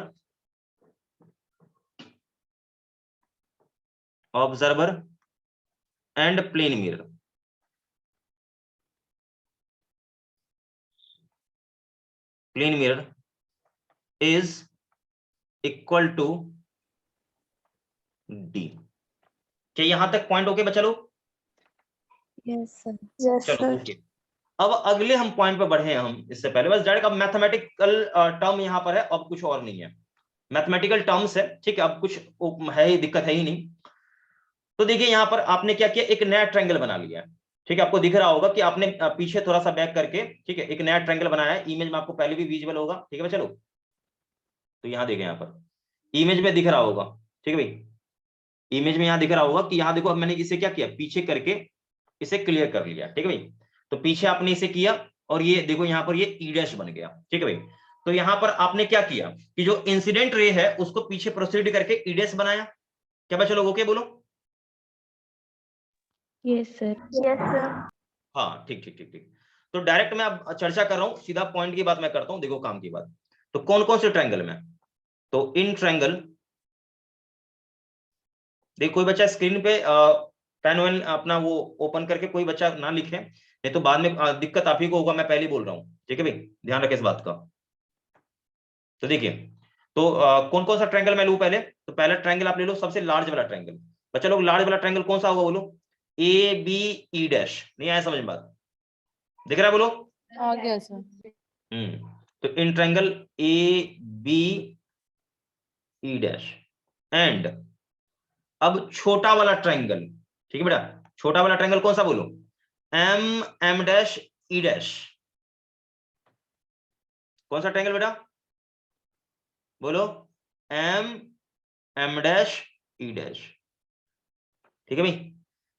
[SPEAKER 1] and plane mirror, is equal to D. क्या यहां तक पॉइंट ओके बचा लो?
[SPEAKER 5] Yes sir.
[SPEAKER 2] Yes,
[SPEAKER 1] चलो
[SPEAKER 2] sir.
[SPEAKER 1] ओके। अब अगले हम पॉइंट पे बढ़े हैं हम, इससे पहले बस डायरेक्ट अब मैथमेटिकल टर्म यहां पर है, अब कुछ और नहीं है, मैथमेटिकल टर्म्स है। ठीक है, अब कुछ है ही, दिक्कत है ही नहीं। तो देखिए यहां पर आपने क्या किया, एक नया ट्रायंगल बना लिया है। ठीक है, आपको दिख रहा होगा कि आपने पीछे थोड़ा सा बैक करके, ठीक है, एक नया ट्रायंगल बनाया है। इमेज में आपको पहले भी विजिबल होगा। ठीक है, चलो तो यहां देखें, यहां पर इमेज में दिख रहा होगा। ठीक है भाई, इमेज में यहां दिख रहा होगा कि यहां देखो, अब मैंने इसे क्या किया, पीछे करके इसे क्लियर कर लिया। ठीक है भाई, तो पीछे आपने इसे किया और ये देखो यहां पर ये ई डैश बन गया। ठीक है भाई, तो यहां पर आपने क्या किया कि जो इंसिडेंट रे है उसको पीछे प्रोसीड करके ई डैश बनाया। क्या बच्चे लोग ओके बोलो?
[SPEAKER 5] Yes sir.
[SPEAKER 1] हाँ ठीक ठीक ठीक ठीक। तो डायरेक्ट मैं अब चर्चा कर रहा हूं, सीधा पॉइंट की बात मैं करता हूं, देखो काम की बात। तो कौन कौन से ट्रायंगल में, तो इन ट्रायंगल, देखो कोई बच्चा स्क्रीन पे पेन वेन अपना वो ओपन करके कोई बच्चा ना लिखे, नहीं तो बाद में दिक्कत आप ही को होगा, मैं पहले ही बोल रहा हूं। ठीक है भाई, ध्यान रखें इस बात का। तो देखिए, तो कौन कौन सा ट्रायंगल मैं लूं पहले, तो पहला ट्रायंगल आप ले लो, सबसे लार्ज वाला ट्रायंगल। बच्चा लोग लार्ज वाला ट्रायंगल कौन सा होगा बोलो? A B E dash. नहीं आया समझ में बात? दिख रहा है बोलो?
[SPEAKER 5] आ गया सर.
[SPEAKER 1] तो in triangle A B E dash and अब छोटा वाला ट्रायंगल। ठीक है बेटा, छोटा वाला ट्रायंगल कौन सा बोलो? M dash E dash. कौन सा ट्रायंगल बेटा बोलो M M dash E dash. ठीक है भाई,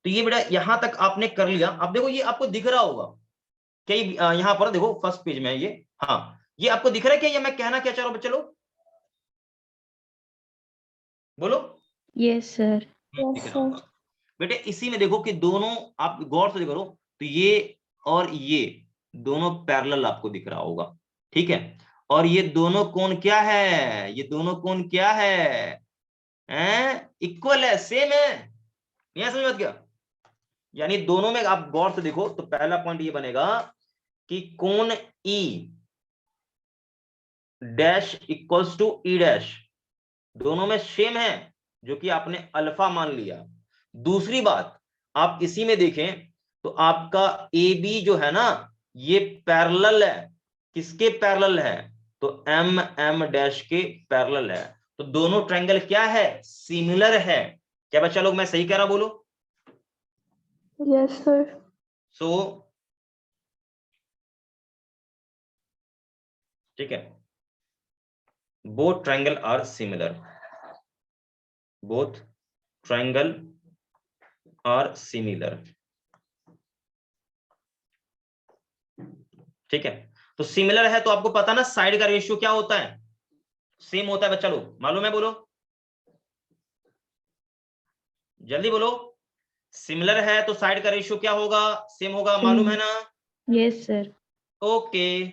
[SPEAKER 1] तो ये बेटा यहां तक आपने कर लिया। अब देखो ये आपको दिख रहा होगा क्या, यहां पर देखो फर्स्ट पेज में ये, हाँ ये आपको दिख रहा है क्या, ये मैं कहना क्या चाह रहा हूं बच्चे लोग, बोलो।
[SPEAKER 5] Yes sir.
[SPEAKER 1] दिख रहा होगा बेटे। इसी में देखो कि दोनों, आप गौर से करो तो ये और ये दोनों पैरेलल आपको दिख रहा होगा, ठीक है। और ये दोनों कोण क्या है, ये दोनों कोण क्या है, इक्वल है, सेम है। यहां समझ बात क्या, यानी दोनों में आप गौर से देखो तो पहला पॉइंट ये बनेगा कि कोण E dash equals to E dash दोनों में सेम है, जो कि आपने अल्फा मान लिया। दूसरी बात आप इसी में देखें तो आपका ए बी जो है ना ये पैरेलल है, किसके पैरेलल है, तो एम एम डैश के पैरेलल है। तो दोनों ट्रायंगल क्या है, सिमिलर है। क्या बच्चा लोग मैं सही कह रहा, बोलो।
[SPEAKER 2] Yes, sir.
[SPEAKER 1] सो ठीक है, both triangle are similar, both triangle are similar। ठीक है, तो सिमिलर है तो आपको पता ना साइड का रेशियो क्या होता है, सेम होता है बच्चा लोग, मालूम है, बोलो जल्दी बोलो। सिमिलर है तो साइड का रेशियो क्या होगा, सेम होगा, मालूम है ना।
[SPEAKER 5] Yes sir.
[SPEAKER 1] ओके,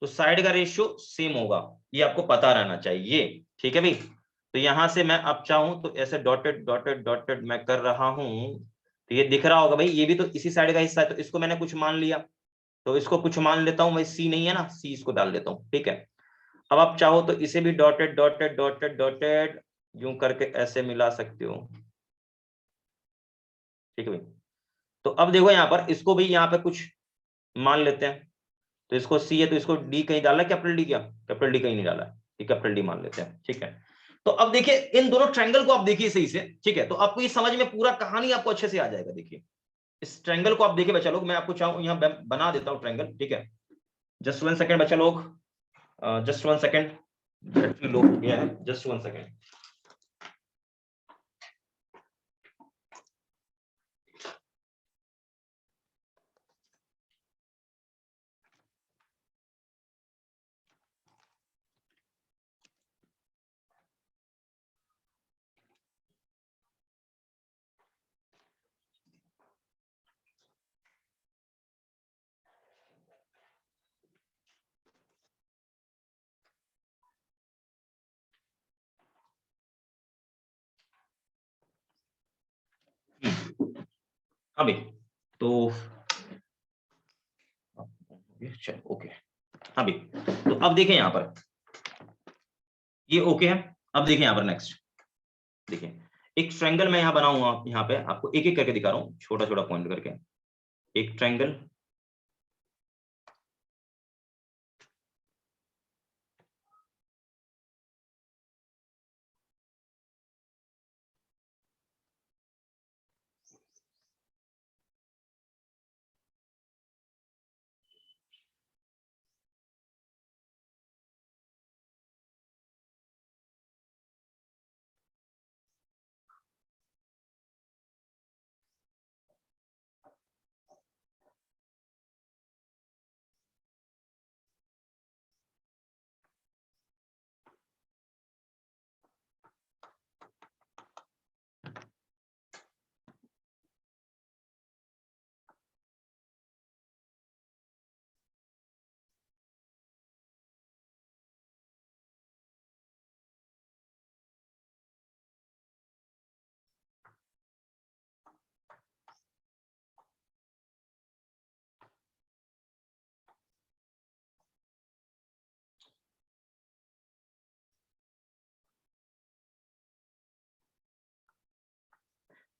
[SPEAKER 1] तो साइड का रेशियो सेम होगा, ये आपको पता रहना चाहिए। ठीक है भाई, तो यहां से मैं अब चाहूं तो ऐसे डॉटेड डॉटेड डॉटेड मैं कर रहा हूं, तो ये दिख रहा होगा भाई, ये भी तो इसी साइड का हिस्सा है, तो इसको मैंने कुछ मान लिया, तो इसको कुछ मान लेता हूं, भाई सी नहीं है ना, सी इसको डाल देता हूं। ठीक है, अब आप चाहो तो इसे भी डॉटेड डॉटेड डॉटेड डॉटेड यूं करके ऐसे मिला सकते हो। ठीक है भाई, तो अब देखो यहाँ पर इसको भी यहाँ पे कुछ मान लेते हैं, तो इसको सी है तो इसको डी कहीं डाला, कैपिटल डी, क्या कैपिटल डी कहीं नहीं डाला, कैपिटल डी मान लेते हैं। ठीक है, तो अब देखिए इन दोनों ट्रायंगल को आप देखिए सही से, ठीक है, तो आपको ये समझ में पूरा कहानी आपको अच्छे से आ जाएगा। देखिए इस ट्रायंगल को आप देखिए बच्चा लोग, मैं आपको चाहूँ यहाँ बना देता हूँ ट्रायंगल। ठीक है, जस्ट 1 सेकंड बच्चा लोग, जस्ट 1 सेकंड, बैटरी लो हो गया है, जस्ट 1 सेकंड। अभी तो चलो ओके, अभी तो अब देखें यहाँ पर ये ओके है। अब देखें यहाँ पर नेक्स्ट, देखिए एक ट्रायंगल मैं यहाँ बनाऊंगा, यहाँ पे आपको एक एक करके दिखा रहा हूँ, छोटा छोटा पॉइंट करके। एक ट्रायंगल,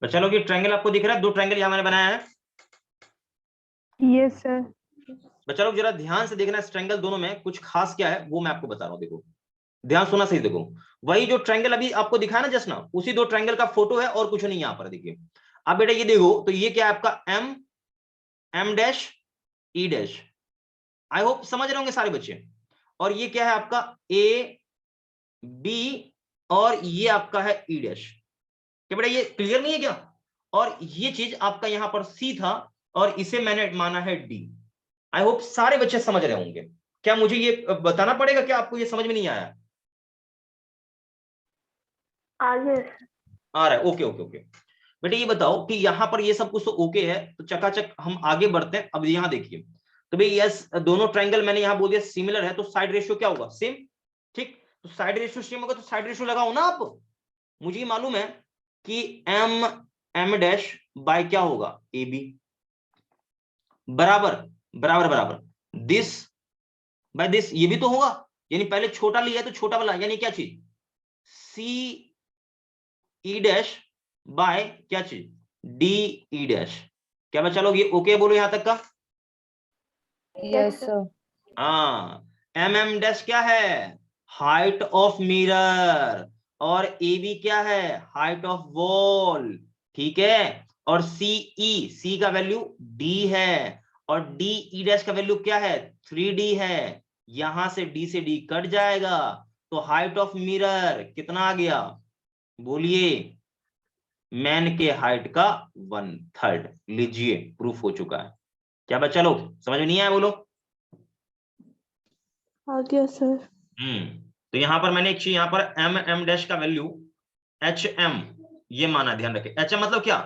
[SPEAKER 1] बच्चा लोग ये ट्रायंगल आपको दिख रहा है, दो ट्रायंगल यहाँ मैंने बनाया है।
[SPEAKER 2] Yes, sir.
[SPEAKER 1] बच्चा लोग जरा ध्यान से देखना, इस ट्रायंगल दोनों में कुछ खास क्या है वो मैं आपको बता रहा हूँ। देखो ध्यान सुना सही, देखो वही जो ट्रायंगल अभी आपको दिखा ना जस्ट ना, उसी दो ट्रायंगल का फोटो है और कुछ नहीं यहाँ पर। देखिए अब बेटा ये देखो, तो ये क्या है आपका M M dash E dash, I hope समझ रहे होंगे सारे बच्चे। और ये क्या है आपका ए बी और ये आपका है ई डैश। क्या बेटा ये क्लियर नहीं है क्या? और ये चीज आपका यहां पर सी था और इसे मैंने माना है डी। आई होप सारे बच्चे समझ रहे होंगे। क्या मुझे ये बताना पड़ेगा क्या आपको ये समझ में नहीं आया?
[SPEAKER 2] आगे
[SPEAKER 1] आ रहा है, ओके ओके ओके। बेटे ये बताओ कि यहाँ पर ये सब कुछ तो ओके है, तो चकाचक हम आगे बढ़ते हैं। अब यहाँ देखिए, तो भाई यस दोनों ट्रायंगल मैंने यहाँ बोल दिया सिमिलर है, तो साइड रेशियो क्या होगा? सेम। ठीक, तो साइड रेशियो सेम होगा तो साइड रेशियो लगाओ ना आप। मुझे मालूम है कि एम डैश बाय क्या होगा? ए बी बराबर बराबर बराबर दिस बाय दिस, ये भी तो होगा। यानी पहले छोटा लिया तो छोटा वाला, यानी क्या चीज? सी ई डैश बाय क्या चीज? D E dash. क्या बच्चा लोग ये ओके बोलो यहां तक का?
[SPEAKER 2] Yes sir.
[SPEAKER 1] हाँ, एम डैश क्या है? Height of mirror. और ए बी क्या है? Height of wall. ठीक है, और सी का वैल्यू डी है, और डी ई डैश का वैल्यू क्या है? 3D है। यहां से डी से डी कट जाएगा, तो हाइट ऑफ मिरर कितना आ गया? बोलिए। मैन के हाइट का 1/3। लीजिए प्रूफ हो चुका है। क्या बच्चा लोग समझ में नहीं आया? बोलो।
[SPEAKER 2] आ गया सर।
[SPEAKER 1] तो यहां पर मैंने एक चीज, यहां पर एम डैश का वैल्यू एच एम ये माना, ध्यान रखें। एच एम मतलब क्या?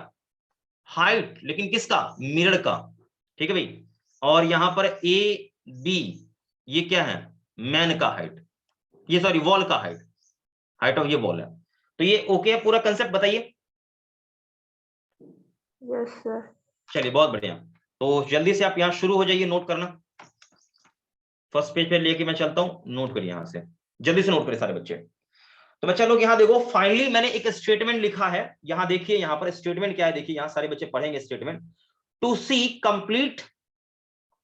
[SPEAKER 1] हाइट, लेकिन किसका? मिरर का। ठीक है भाई। और यहां पर ए बी ये क्या है? मैन का हाइट, ये सॉरी वॉल का हाइट, हाइट ऑफ ये वॉल है। तो ये ओके है पूरा कंसेप्ट? बताइए।
[SPEAKER 2] Yes sir.
[SPEAKER 1] चलिए बहुत बढ़िया। तो जल्दी से आप यहाँ शुरू हो जाइए नोट करना। फर्स्ट पेज पे लेके मैं चलता हूं, नोट करिए यहां से, जल्दी से नोट करिए सारे बच्चे। तो बच्चा लोग यहाँ देखो, फाइनली मैंने एक स्टेटमेंट लिखा है। यहाँ देखिए, यहाँ पर स्टेटमेंट क्या है, देखिए यहाँ सारे बच्चे पढ़ेंगे statement. To see complete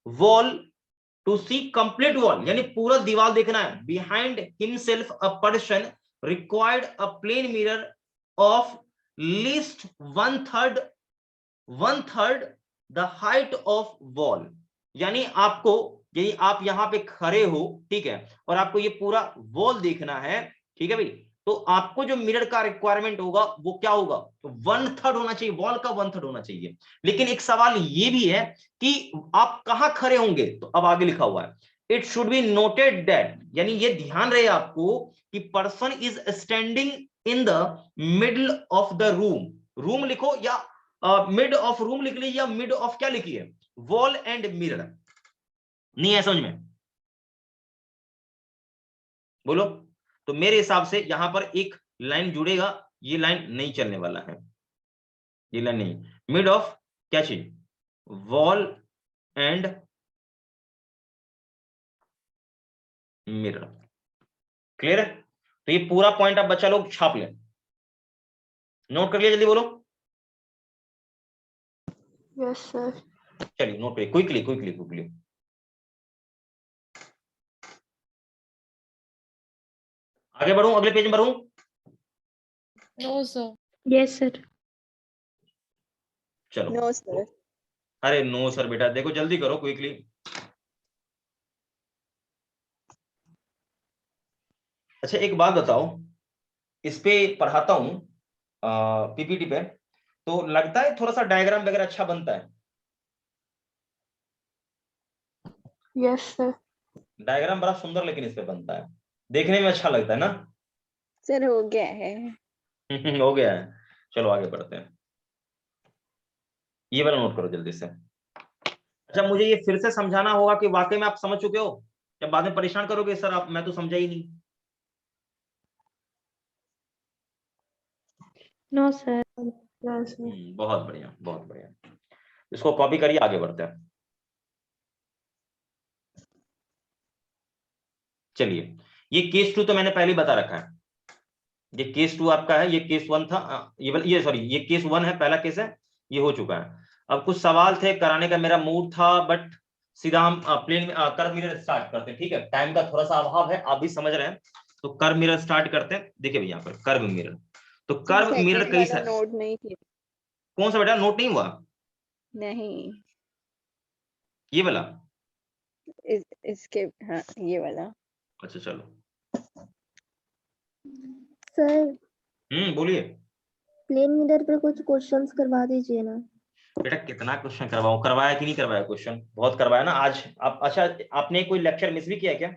[SPEAKER 1] wall, to see complete wall यानी पूरा दीवार देखना है। Behind himself a person required a plane mirror of least one third the height of wall. यानी आपको, यदि आप यहां पे खड़े हो, ठीक है, और आपको ये पूरा वॉल देखना है, ठीक है भाई, तो आपको जो मिरर का रिक्वायरमेंट होगा वो क्या होगा? तो 1/3 होना चाहिए, वॉल का 1/3 होना चाहिए। लेकिन एक सवाल ये भी है कि आप कहां खड़े होंगे, तो अब आगे लिखा हुआ है it should be noted that, यानी ये ध्यान रहे आपको कि person is standing in the middle of the room. Room लिखो या मिड ऑफ रूम लिख लीजिए, या मिड ऑफ क्या लिखिए? Wall and mirror. नहीं है समझ में? बोलो। तो मेरे हिसाब से यहां पर एक लाइन जुड़ेगा, ये लाइन नहीं चलने वाला है, ये लाइन नहीं। मिड ऑफ क्या चीज? Wall and mirror. क्लियर है? तो ये पूरा पॉइंट आप बच्चा लोग छाप लें, नोट कर लिया, जल्दी बोलो।
[SPEAKER 2] Yes sir.
[SPEAKER 1] चलिए नोट करिए, क्विकली क्विकली क्विकली। आगे बढ़ूं, अगले पेज में बढ़ूं?
[SPEAKER 5] No sir. Yes sir.
[SPEAKER 1] चलो।
[SPEAKER 3] No sir.
[SPEAKER 1] अरे नो सर बेटा, देखो जल्दी करो क्विकली। अच्छा एक बात बताओ, इस पे पढ़ाता हूं पीपीटी पे, तो लगता है थोड़ा सा डायग्राम वगैरह अच्छा बनता है?
[SPEAKER 2] Yes sir.
[SPEAKER 1] डायग्राम बड़ा सुंदर लेकिन इस पे बनता है, देखने में अच्छा लगता है ना?
[SPEAKER 3] सर हो गया है।
[SPEAKER 1] हो गया है। चलो आगे बढ़ते हैं, ये वाला नोट करो जल्दी से। अच्छा मुझे ये फिर से समझाना होगा कि वाकई में आप समझ चुके हो, जब बाद में परेशान करोगे सर आप, मैं तो समझा ही नहीं।
[SPEAKER 5] No sir.
[SPEAKER 2] Yes sir.
[SPEAKER 1] बहुत बढ़िया बहुत बढ़िया। इसको कॉपी करिए, आगे बढ़ते हैं। चलिए, ये केस 2 तो मैंने पहले ही बता रखा है। ये केस 2 आपका है, ये केस 1 था, ये सॉरी ये केस 1 है, पहला केस है, ये हो चुका है। अब कुछ सवाल थे कराने का, मेरा मूड था, बट सीधा हम प्लेन में कर्व मिरर स्टार्ट करते हैं। ठीक है, टाइम का थोड़ा सा अभाव है, आप भी समझ रहे हैं, तो कर्व मिरर स्टार्ट करते हैं। देखिए भैया यहाँ पर कर्व मिरर, तो कर्व मिरर
[SPEAKER 3] सेकंड
[SPEAKER 1] कई
[SPEAKER 3] वाला
[SPEAKER 1] सारे।
[SPEAKER 3] नोट नहीं किया।
[SPEAKER 1] कौन सा बेटा नोट नहीं हुआ?
[SPEAKER 3] नहीं
[SPEAKER 1] ये वाला?
[SPEAKER 3] इसके हाँ ये वाला।
[SPEAKER 1] अच्छा चलो,
[SPEAKER 4] सर
[SPEAKER 1] बोलिए
[SPEAKER 4] प्लेन मिरर पे कुछ क्वेश्चंस करवा दीजिए ना।
[SPEAKER 1] बेटा। कितना क्वेश्चन करवाऊं? करवाया कि नहीं करवाया? क्वेश्चन बहुत करवाया ना आज आप। अच्छा, आपने कोई लेक्चर मिस भी किया क्या?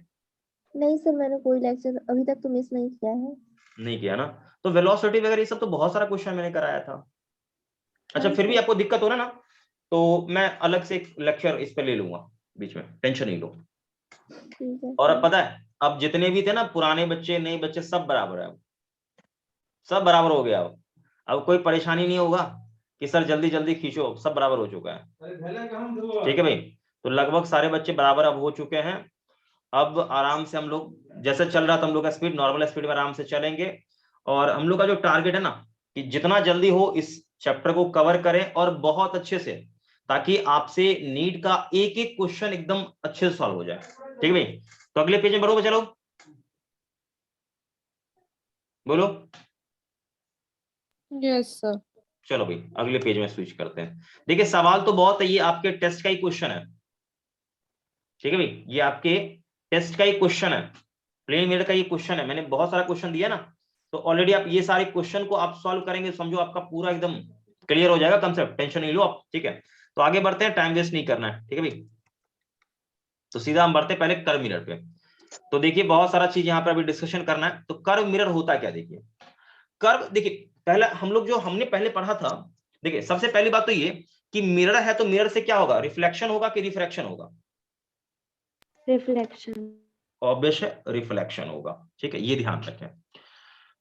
[SPEAKER 4] नहीं सर, मैंने कोई लेक्चर अभी तक तो मिस नहीं किया है।
[SPEAKER 1] नहीं किया ना? तो वेलोसिटी वगैरह ये सब तो बहुत सारा क्वेश्चन मैंने कराया था। अच्छा,
[SPEAKER 4] हाँ
[SPEAKER 1] फिर भी
[SPEAKER 4] सर।
[SPEAKER 1] आपको दिक्कत हो रहा ना, तो मैं अलग से एक लेक्चर इस पे ले लूंगा बीच में, टेंशन नहीं लो।
[SPEAKER 4] ठीक है
[SPEAKER 1] और
[SPEAKER 4] सर।
[SPEAKER 1] अब पता है, अब जितने भी थे ना, पुराने बच्चे नए बच्चे, सब बराबर है अब। सब बराबर हो गया अब कोई परेशानी नहीं होगा कि सर जल्दी जल्दी खींचो, सब बराबर हो चुका है। ठीक है भाई। तो लगभग सारे बच्चे बराबर अब हो चुके हैं। अब आराम से हम लोग, जैसे चल रहा था हम लोग का स्पीड, नॉर्मल स्पीड में आराम से चलेंगे। और हम लोग का जो टारगेट है ना, कि जितना जल्दी हो इस चैप्टर को कवर करें और बहुत अच्छे से, ताकि आपसे नीट का एक एक क्वेश्चन एकदम अच्छे से सॉल्व हो जाए। ठीक है भाई। तो अगले पेज में बढ़ो, चलो बोलो।
[SPEAKER 5] Yes sir.
[SPEAKER 1] चलो भाई अगले पेज में स्विच करते हैं। देखिए सवाल तो बहुत है, ये आपके टेस्ट का ही क्वेश्चन है। ठीक है भाई, ये आपके टेस्ट का ही क्वेश्चन है, प्लेन मिरर का ये क्वेश्चन है। मैंने बहुत सारा क्वेश्चन दिया ना, तो ऑलरेडी आप ये सारे क्वेश्चन को आप सॉल्व करेंगे, समझो आपका पूरा एकदम क्लियर हो जाएगा कंसेप्ट, टेंशन नहीं लो आप। ठीक है, तो आगे बढ़ते हैं, टाइम वेस्ट नहीं करना है। ठीक है भाई, तो सीधा हम बढ़ते हैं पहले कर्व मिरर पे। तो देखिए बहुत सारा चीज यहाँ पर अभी डिस्कशन करना है। तो कर्व मिरर होता क्या? देखिए कर्व, देखिए पहला हम लोग जो हमने पहले पढ़ा था, देखिए सबसे पहली बात तो ये कि मिरर है तो मिरर से क्या होगा? रिफ्लेक्शन होगा कि रिफ्रैक्शन होगा?
[SPEAKER 5] रिफ्लेक्शन।
[SPEAKER 1] ऑब्वियस है, रिफ्लेक्शन होगा। ठीक है, ये ध्यान रखें।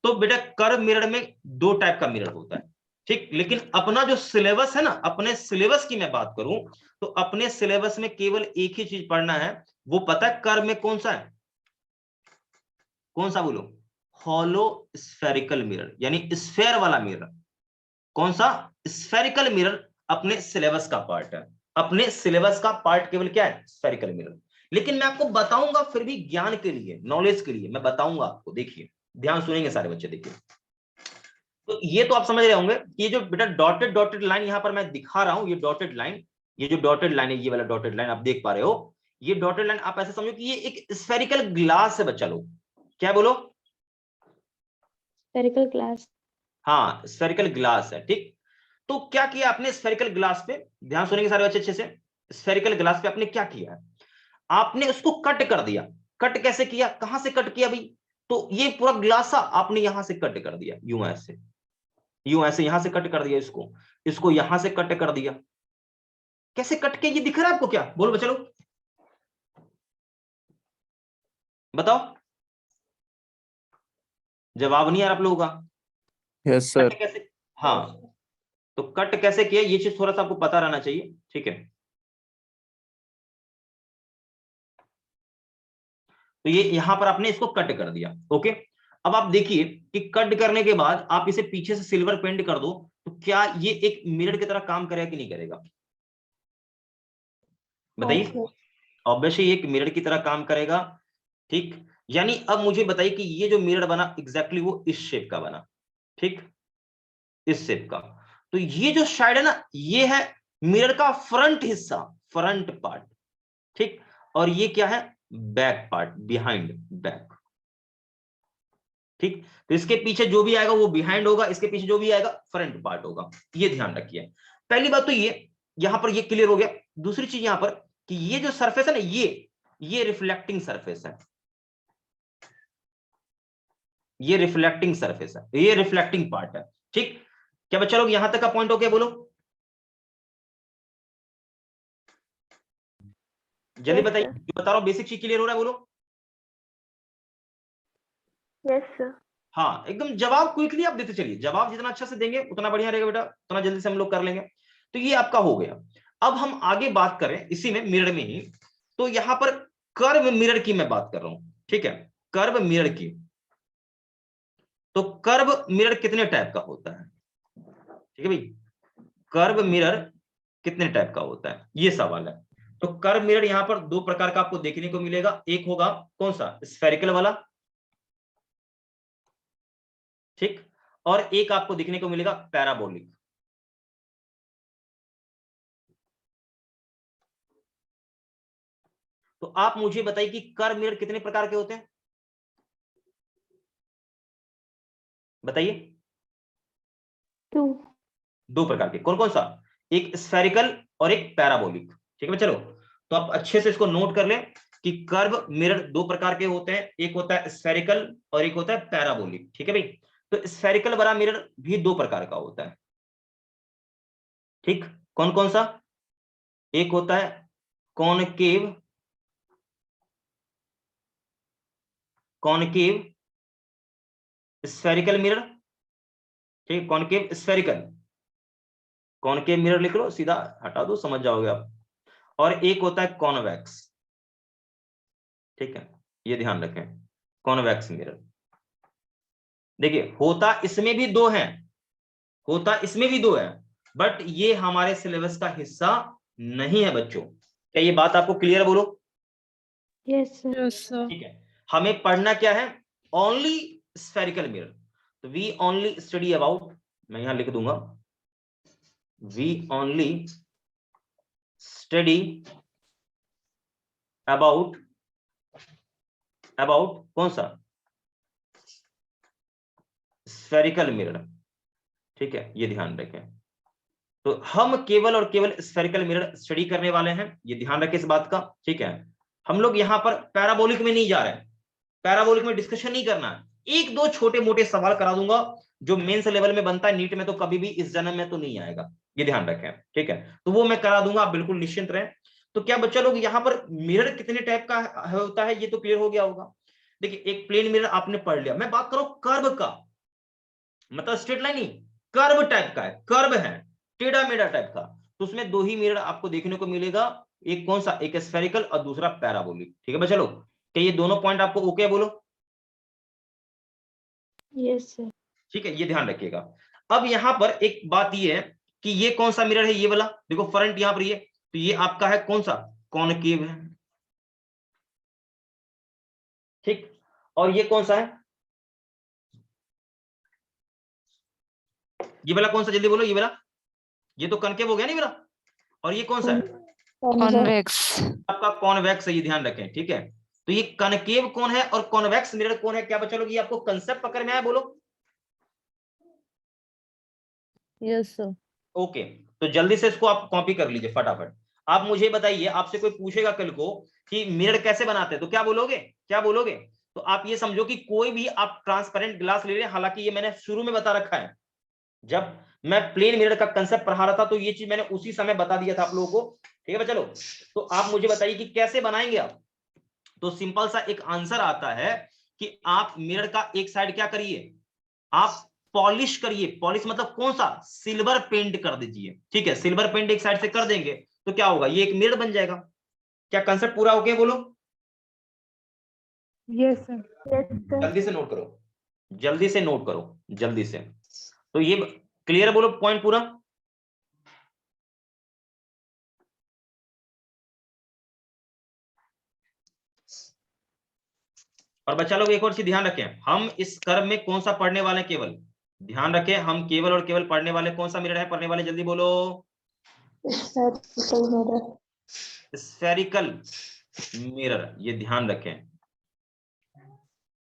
[SPEAKER 1] तो बेटा कर्व मिरर में दो टाइप का मिरर होता है। ठीक, लेकिन अपना जो सिलेबस है ना, अपने सिलेबस की मैं बात करूं तो अपने सिलेबस में केवल एक ही चीज पढ़ना है, वो पता है कर्व में कौन सा है? कौन सा बोलो? हॉलो स्फेरिकल मिरर, यानी स्फेयर वाला मिरर। कौन सा? स्फेरिकल मिरर अपने सिलेबस का पार्ट है। अपने सिलेबस का पार्ट केवल क्या है? Spherical mirror. लेकिन मैं आपको बताऊंगा फिर भी ज्ञान के लिए, नॉलेज के लिए मैं बताऊंगा आपको। देखिए ध्यान सुनेंगे सारे बच्चे, देखिए। तो ये तो आप समझ रहे होंगे कि ये जो बेटा डॉटेड डॉटेड लाइन यहां पर मैं दिखा रहा हूं, ये डॉटेड लाइन, ये जो डॉटेड लाइन है, ये वाला डॉटेड लाइन आप देख पा रहे हो, ये डॉटेड लाइन आप ऐसे समझो कि ये एक स्फेरिकल ग्लास है बच्चा लोग। क्या बोलो?
[SPEAKER 5] Spherical glass.
[SPEAKER 1] हाँ, स्फेरिकल ग्लास है। ठीक, तो क्या किया आपने स्फेरिकल ग्लास पे? ध्यान सुनेंगे सारे बच्चे अच्छे से। स्फेरिकल ग्लास पे आपने क्या किया है? आपने उसको कट कर दिया। कट कैसे किया? कहां से कट किया भाई? तो ये पूरा ग्लास आपने यहां से कट कर दिया, यूं ऐसे, यूं ऐसे यहां से कट कर दिया, इसको इसको यहां से कट कर दिया। कैसे कट के? ये दिख रहा है आपको क्या? बोलो बच्चे लोग, बताओ। जवाब नहीं आ रहा आप लोगों का।
[SPEAKER 6] Yes sir.
[SPEAKER 1] कट कैसे? हाँ, तो कट कैसे किया ये चीज थोड़ा सा आपको पता रहना चाहिए। ठीक है, तो ये यहां पर आपने इसको कट कर दिया। ओके, अब आप देखिए कि कट करने के बाद आप इसे पीछे से सिल्वर पेंट कर दो, तो क्या ये एक मिरर की तरह काम करेगा कि नहीं करेगा? बताइए। ऑब्वियसली ये एक मिरर की तरह काम करेगा। ठीक, यानी अब मुझे बताइए कि ये जो मिरर बना एग्जैक्टली वो इस शेप का बना। ठीक, इस शेप का। तो ये जो साइड है ना, ये है मिरर का फ्रंट हिस्सा, फ्रंट पार्ट। ठीक, और ये क्या है? Back part, behind, back. ठीक, तो इसके पीछे जो भी आएगा वो बिहाइंड होगा, इसके पीछे जो भी आएगा फ्रंट पार्ट होगा। ये ध्यान रखिए। पहली बात तो ये यहां पर ये क्लियर हो गया। दूसरी चीज यहां पर कि ये जो सरफेस है ना, ये रिफ्लेक्टिंग सरफेस है। ये रिफ्लेक्टिंग सरफेस है, ये रिफ्लेक्टिंग पार्ट है। ठीक, क्या बच्चा लोग यहां तक का पॉइंट हो गया? बोलो जल्दी
[SPEAKER 2] यस
[SPEAKER 1] बताइए,
[SPEAKER 2] सर।
[SPEAKER 1] जो बता रहा हूं बेसिक चीज क्लियर हो रहा है? बोलो।
[SPEAKER 2] Yes sir.
[SPEAKER 1] हाँ, एकदम जवाब क्विकली आप देते चलिए। जवाब जितना अच्छा से देंगे उतना बढ़िया रहेगा बेटा, उतना जल्दी से हम लोग कर लेंगे। तो ये आपका हो गया। अब हम आगे बात करें इसी में, मिरर में ही। तो यहां पर कर्व मिरर की मैं बात कर रहा हूं। ठीक है, कर्व मिरर की। तो कर्व मिरर कितने टाइप का होता है? ठीक है भाई, कर्व मिरर कितने टाइप का होता है, ये सवाल है। तो कर्व मिरर यहां पर दो प्रकार का आपको देखने को मिलेगा। एक होगा कौन सा? स्फेरिकल वाला। ठीक, और एक आपको देखने को मिलेगा पैराबोलिक। तो आप मुझे बताइए कि कर्व मिरर कितने प्रकार के होते हैं? बताइए।
[SPEAKER 5] 2
[SPEAKER 1] दो प्रकार के, कौन कौन सा? एक स्फेरिकल और एक पैराबोलिक। ठीक है, चलो तो आप अच्छे से इसको नोट कर लें कि कर्व मिरर दो प्रकार के होते हैं, एक होता है स्फेरिकल और एक होता है पैराबोलिक। ठीक है भाई, तो स्फेरिकल वाला मिरर भी दो प्रकार का होता है। ठीक, कौन कौन सा? एक होता है कॉनकेव, कॉनकेव स्फेरिकल मिरर। ठीक, कॉनकेव स्फेरिकल, कॉनकेव मिरर लिख लो, सीधा हटा दो, समझ जाओगे आप। और एक होता है कॉन्वेक्स। ठीक है, ये ध्यान रखें, कॉन्वेक्स मिरर। देखिए होता इसमें भी दो हैं, होता इसमें भी दो है, बट ये हमारे सिलेबस का हिस्सा नहीं है बच्चों। क्या ये बात आपको क्लियर? बोलो।
[SPEAKER 5] Yes sir.
[SPEAKER 1] ठीक है, हमें पढ़ना क्या है? Only spherical mirror. तो वी ओनली स्टडी अबाउट, मैं यहां लिख दूंगा, we only study about, about कौन सा? Spherical mirror. ठीक है, ये ध्यान रखें। तो हम केवल और केवल स्फेरिकल मिरर स्टडी करने वाले हैं, ये ध्यान रखें इस बात का। ठीक है, हम लोग यहां पर पैराबोलिक में नहीं जा रहे हैं, पैराबोलिक में डिस्कशन नहीं करना है। एक दो छोटे मोटे सवाल करा दूंगा जो मेंस लेवल में बनता है, नीट में तो कभी भी इस जन्म में तो नहीं आएगा, ये ध्यान रखें। ठीक है, तो वो मैं करा दूंगा, आप बिल्कुल निश्चिंत रहें। तो क्या बच्चा लोग यहाँ पर मिरर कितने टाइप का होता है ये तो क्लियर हो गया होगा। देखिए एक प्लेन मिरर आपने पढ़ लिया, मैं बात करूं कर्व का, मतलब स्ट्रेट लाइन नहीं, कर्व टाइप का है, कर्व है टेढ़ा मेढ़ा टाइप का, तो उसमें दो ही मिरर आपको देखने को मिलेगा, एक कौन सा? एक स्फेरिकल और दूसरा पैराबोलिक। ठीक है बच्चा लोग, क्या ये दोनों पॉइंट आपको ओके बोलो?
[SPEAKER 5] Yes sir.
[SPEAKER 1] ठीक है, ये ध्यान रखिएगा। अब यहां पर एक बात ये है कि ये कौन सा मिरर है? ये वाला देखो, फ्रंट यहां पर ये, तो ये आपका है कौन सा? कॉनकेव है। ठीक, और ये कौन सा है? ये वाला कौन सा? जल्दी बोलो, ये वाला, ये तो कॉनकेव हो गया नहीं मेरा। और ये कौन सा है?
[SPEAKER 5] कॉन्वेक्स।
[SPEAKER 1] आपका कॉन्वेक्स है, ये ध्यान रखें। ठीक है, तो ये कॉनकेव कौन है और कॉन्वेक्स मिरर कौन है? क्या बच्चा लोग ये आपको कंसेप्ट पकड़ में आया? बोलो।
[SPEAKER 5] Yes sir.
[SPEAKER 1] ओके, तो जल्दी से इसको आप कॉपी कर लीजिए फटाफट। आप मुझे बताइए, आपसे कोई पूछेगा कल को कि मिरर कैसे बनाते हैं, तो क्या बोलोगे? क्या बोलोगे? तो आप ये समझो कि कोई भी आप ट्रांसपेरेंट ग्लास ले लें, हालांकि ये मैंने शुरू में बता रखा है, जब मैं प्लेन मिरर का कंसेप्ट पढ़ा रहा था तो ये चीज मैंने उसी समय बता दिया था आप लोगों को। ठीक है चलो, तो आप मुझे बताइए कि कैसे बनाएंगे आप। तो सिंपल सा एक आंसर आता है कि आप मिरर का एक साइड क्या करिए, आप पॉलिश करिए। पॉलिश मतलब कौन सा? सिल्वर पेंट कर दीजिए। ठीक है, सिल्वर पेंट एक साइड से कर देंगे तो क्या होगा? ये एक मिरर बन जाएगा। क्या कंसेप्ट पूरा हो गया? बोलो।
[SPEAKER 5] Yes sir.
[SPEAKER 1] जल्दी से नोट करो, जल्दी से नोट करो, जल्दी से। तो ये क्लियर है? बोलो पॉइंट पूरा। और बच्चा लोग एक और चीज ध्यान रखें, हम इस कर्व में कौन सा पढ़ने वाले हैं? केवल ध्यान रखें, हम केवल और केवल पढ़ने वाले कौन सा मिरर है पढ़ने वाले? जल्दी बोलो। स्फेरिकल मिरर, ये ध्यान रखें।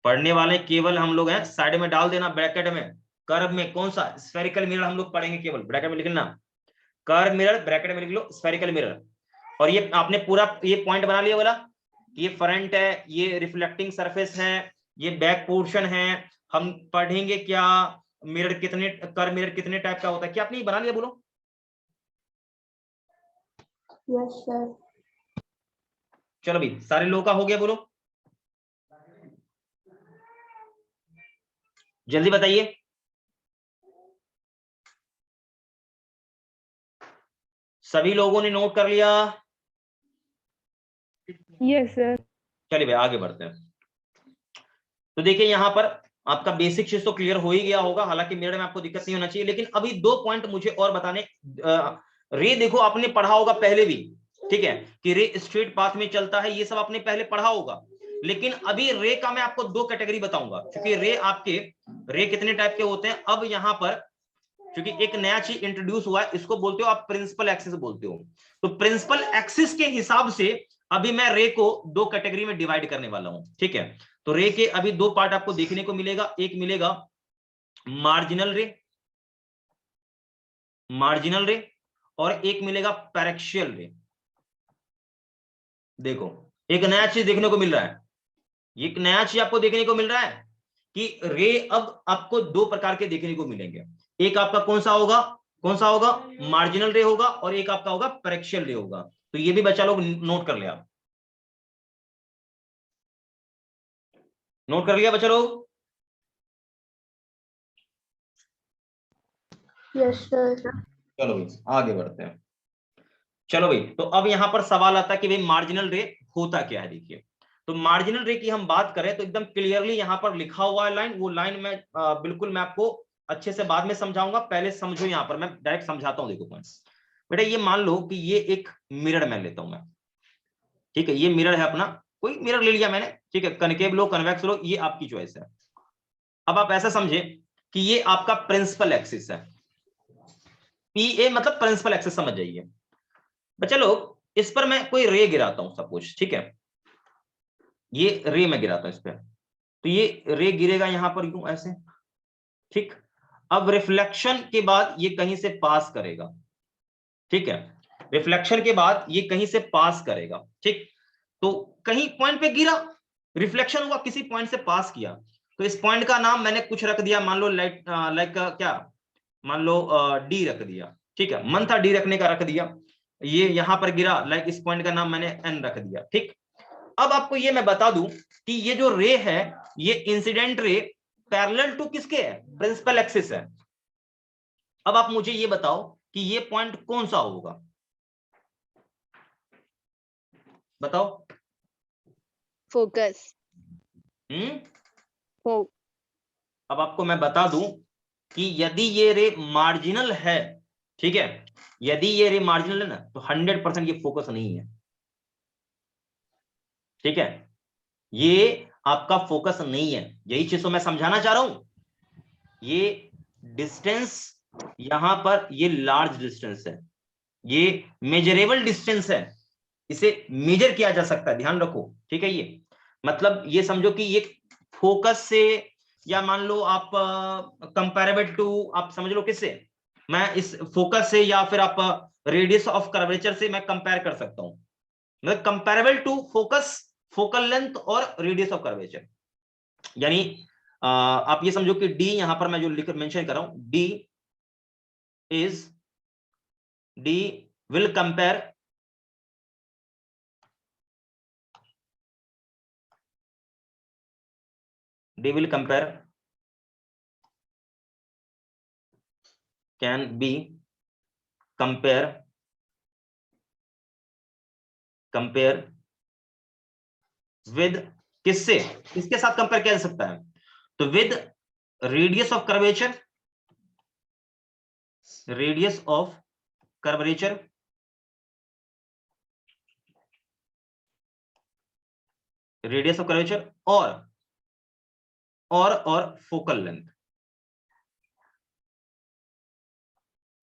[SPEAKER 1] पढ़ने वाले केवल हम लोग हैं, साइड में डाल देना ब्रैकेट में, कर्व में कौन सा? स्फेरिकल मिरर हम लोग पढ़ेंगे, केवल ब्रैकेट में लिखना, कर्व मिरर ब्रैकेट में लिख लो, स्फेरिकल मिरर। और ये आपने पूरा ये पॉइंट बना लिया वाला, ये फ्रंट है, ये रिफ्लेक्टिंग सरफेस है, ये बैक पोर्शन है। हम पढ़ेंगे क्या? मिरर कितने, कर्व मिरर कितने टाइप का होता है? क्या आपने ये बना लिया? बोलो।
[SPEAKER 2] Yes sir.
[SPEAKER 1] चलो भाई, सारे लोगों का हो गया? बोलो जल्दी बताइए। सभी लोगों ने नोट कर लिया?
[SPEAKER 5] Yes sir.
[SPEAKER 1] चलिए भाई आगे बढ़ते हैं। तो देखिए यहां पर आपका बेसिक चीज तो क्लियर हो ही गया होगा, हालांकि मिरर में आपको दिक्कत नहीं होना चाहिए, लेकिन अभी दो पॉइंट मुझे और बताने। रे देखो आपने पढ़ा होगा पहले भी, ठीक है, कि रे स्ट्रेट पाथ में चलता है, ये सब आपने पहले पढ़ा होगा। लेकिन अभी रे का मैं आपको दो कैटेगरी बताऊंगा, क्योंकि रे आपके रे कितने टाइप के होते हैं। अब यहां पर क्योंकि एक नया चीज इंट्रोड्यूस हुआ है, इसको बोलते हो आप प्रिंसिपल एक्सिस बोलते हो। तो प्रिंसिपल एक्सिस के हिसाब से अभी मैं रे को दो कैटेगरी में डिवाइड करने वाला हूं। ठीक है, तो रे के अभी दो पार्ट आपको देखने को मिलेगा। एक मिलेगा मार्जिनल रे, मार्जिनल रे, और एक मिलेगा पैरेक्शियल रे। देखो एक नया चीज देखने को मिल रहा है, एक नया चीज आपको देखने को मिल रहा है कि रे अब आपको दो प्रकार के देखने को मिलेंगे। एक आपका कौन सा होगा, कौन सा होगा, मार्जिनल रे होगा, और एक आपका होगा पैरेक्शियल रे होगा। तो ये भी बच्चा लोग नोट कर लिया, नोट कर लिया बच्चा लोग।
[SPEAKER 2] Yes sir.
[SPEAKER 1] चलो भाई आगे बढ़ते हैं। चलो भाई, तो अब यहां पर सवाल आता है कि भाई मार्जिनल रे होता क्या है। देखिए, तो मार्जिनल रे की हम बात करें तो एकदम क्लियरली यहां पर लिखा हुआ है लाइन, वो लाइन में बिल्कुल मैं आपको अच्छे से बाद में समझाऊंगा, पहले समझो। यहां पर मैं डायरेक्ट समझाता हूं। देखो पॉइंट्स बेटा, ये मान लो कि ये एक मिरर मैं लेता हूं मैं, ठीक है, ये मिरर है अपना, कोई मिरर ले लिया मैंने, ठीक है, कनकेव लो कन्वेक्स लो, ये आपकी चॉइस है। अब आप ऐसा समझे कि ये आपका प्रिंसिपल एक्सिस है, पी ए मतलब प्रिंसिपल एक्सिस, समझ जाइए बच्चा लोग। इस पर मैं कोई रे गिराता हूं सपोज, ठीक है, ये रे मैं गिराता हूं इस पर, तो ये रे गिरेगा यहां पर यूं ऐसे, ठीक। अब रिफ्लेक्शन के बाद ये कहीं से पास करेगा, ठीक है, रिफ्लेक्शन के बाद ये कहीं से पास करेगा, ठीक। तो कहीं पॉइंट पे गिरा, रिफ्लेक्शन हुआ, किसी पॉइंट से पास किया, तो इस पॉइंट का नाम मैंने कुछ रख दिया, मान लो लाइक क्या, मान लो डी रख दिया, ठीक है, मन था डी रखने का, रख दिया। ये यहां पर गिरा, लाइक इस पॉइंट का नाम मैंने एन रख दिया, ठीक। अब आपको ये मैं बता दूं कि ये जो रे है, ये इंसिडेंट रे पैरेलल टू किसके है, प्रिंसिपल एक्सिस है। अब आप मुझे ये बताओ कि ये पॉइंट कौन सा होगा, बताओ।
[SPEAKER 3] फोकस।
[SPEAKER 1] अब आपको मैं बता दूं कि यदि ये रे मार्जिनल है, ठीक है, यदि ये रे मार्जिनल है ना, तो 100% ये फोकस नहीं है, ठीक है, ये आपका फोकस नहीं है। यही चीज तो मैं समझाना चाह रहा हूं। ये डिस्टेंस यहां पर, ये लार्ज डिस्टेंस है, ये मेजरेबल डिस्टेंस है, इसे मेजर किया जा सकता है, ध्यान रखो, ठीक है। ये मतलब ये समझो कि ये फोकस से, या मान लो आप कंपैरेबल टू, आप समझ लो किससे, मैं इस फोकस से या फिर आप रेडियस ऑफ कर्वेचर से मैं कंपेयर कर सकता हूं, मतलब comparable to focus, focal length और रेडियस ऑफ कर्वेचर। यानी आप ये समझो कि डी, यहां पर मैं जो लिख मेंशन कर रहा हूं, D will compare, D will compare, can be compare with, किससे, किसके साथ कंपेयर किया जा सकता है, तो with radius of curvature, radius of curvature, radius of curvature, और फोकल लेंथ,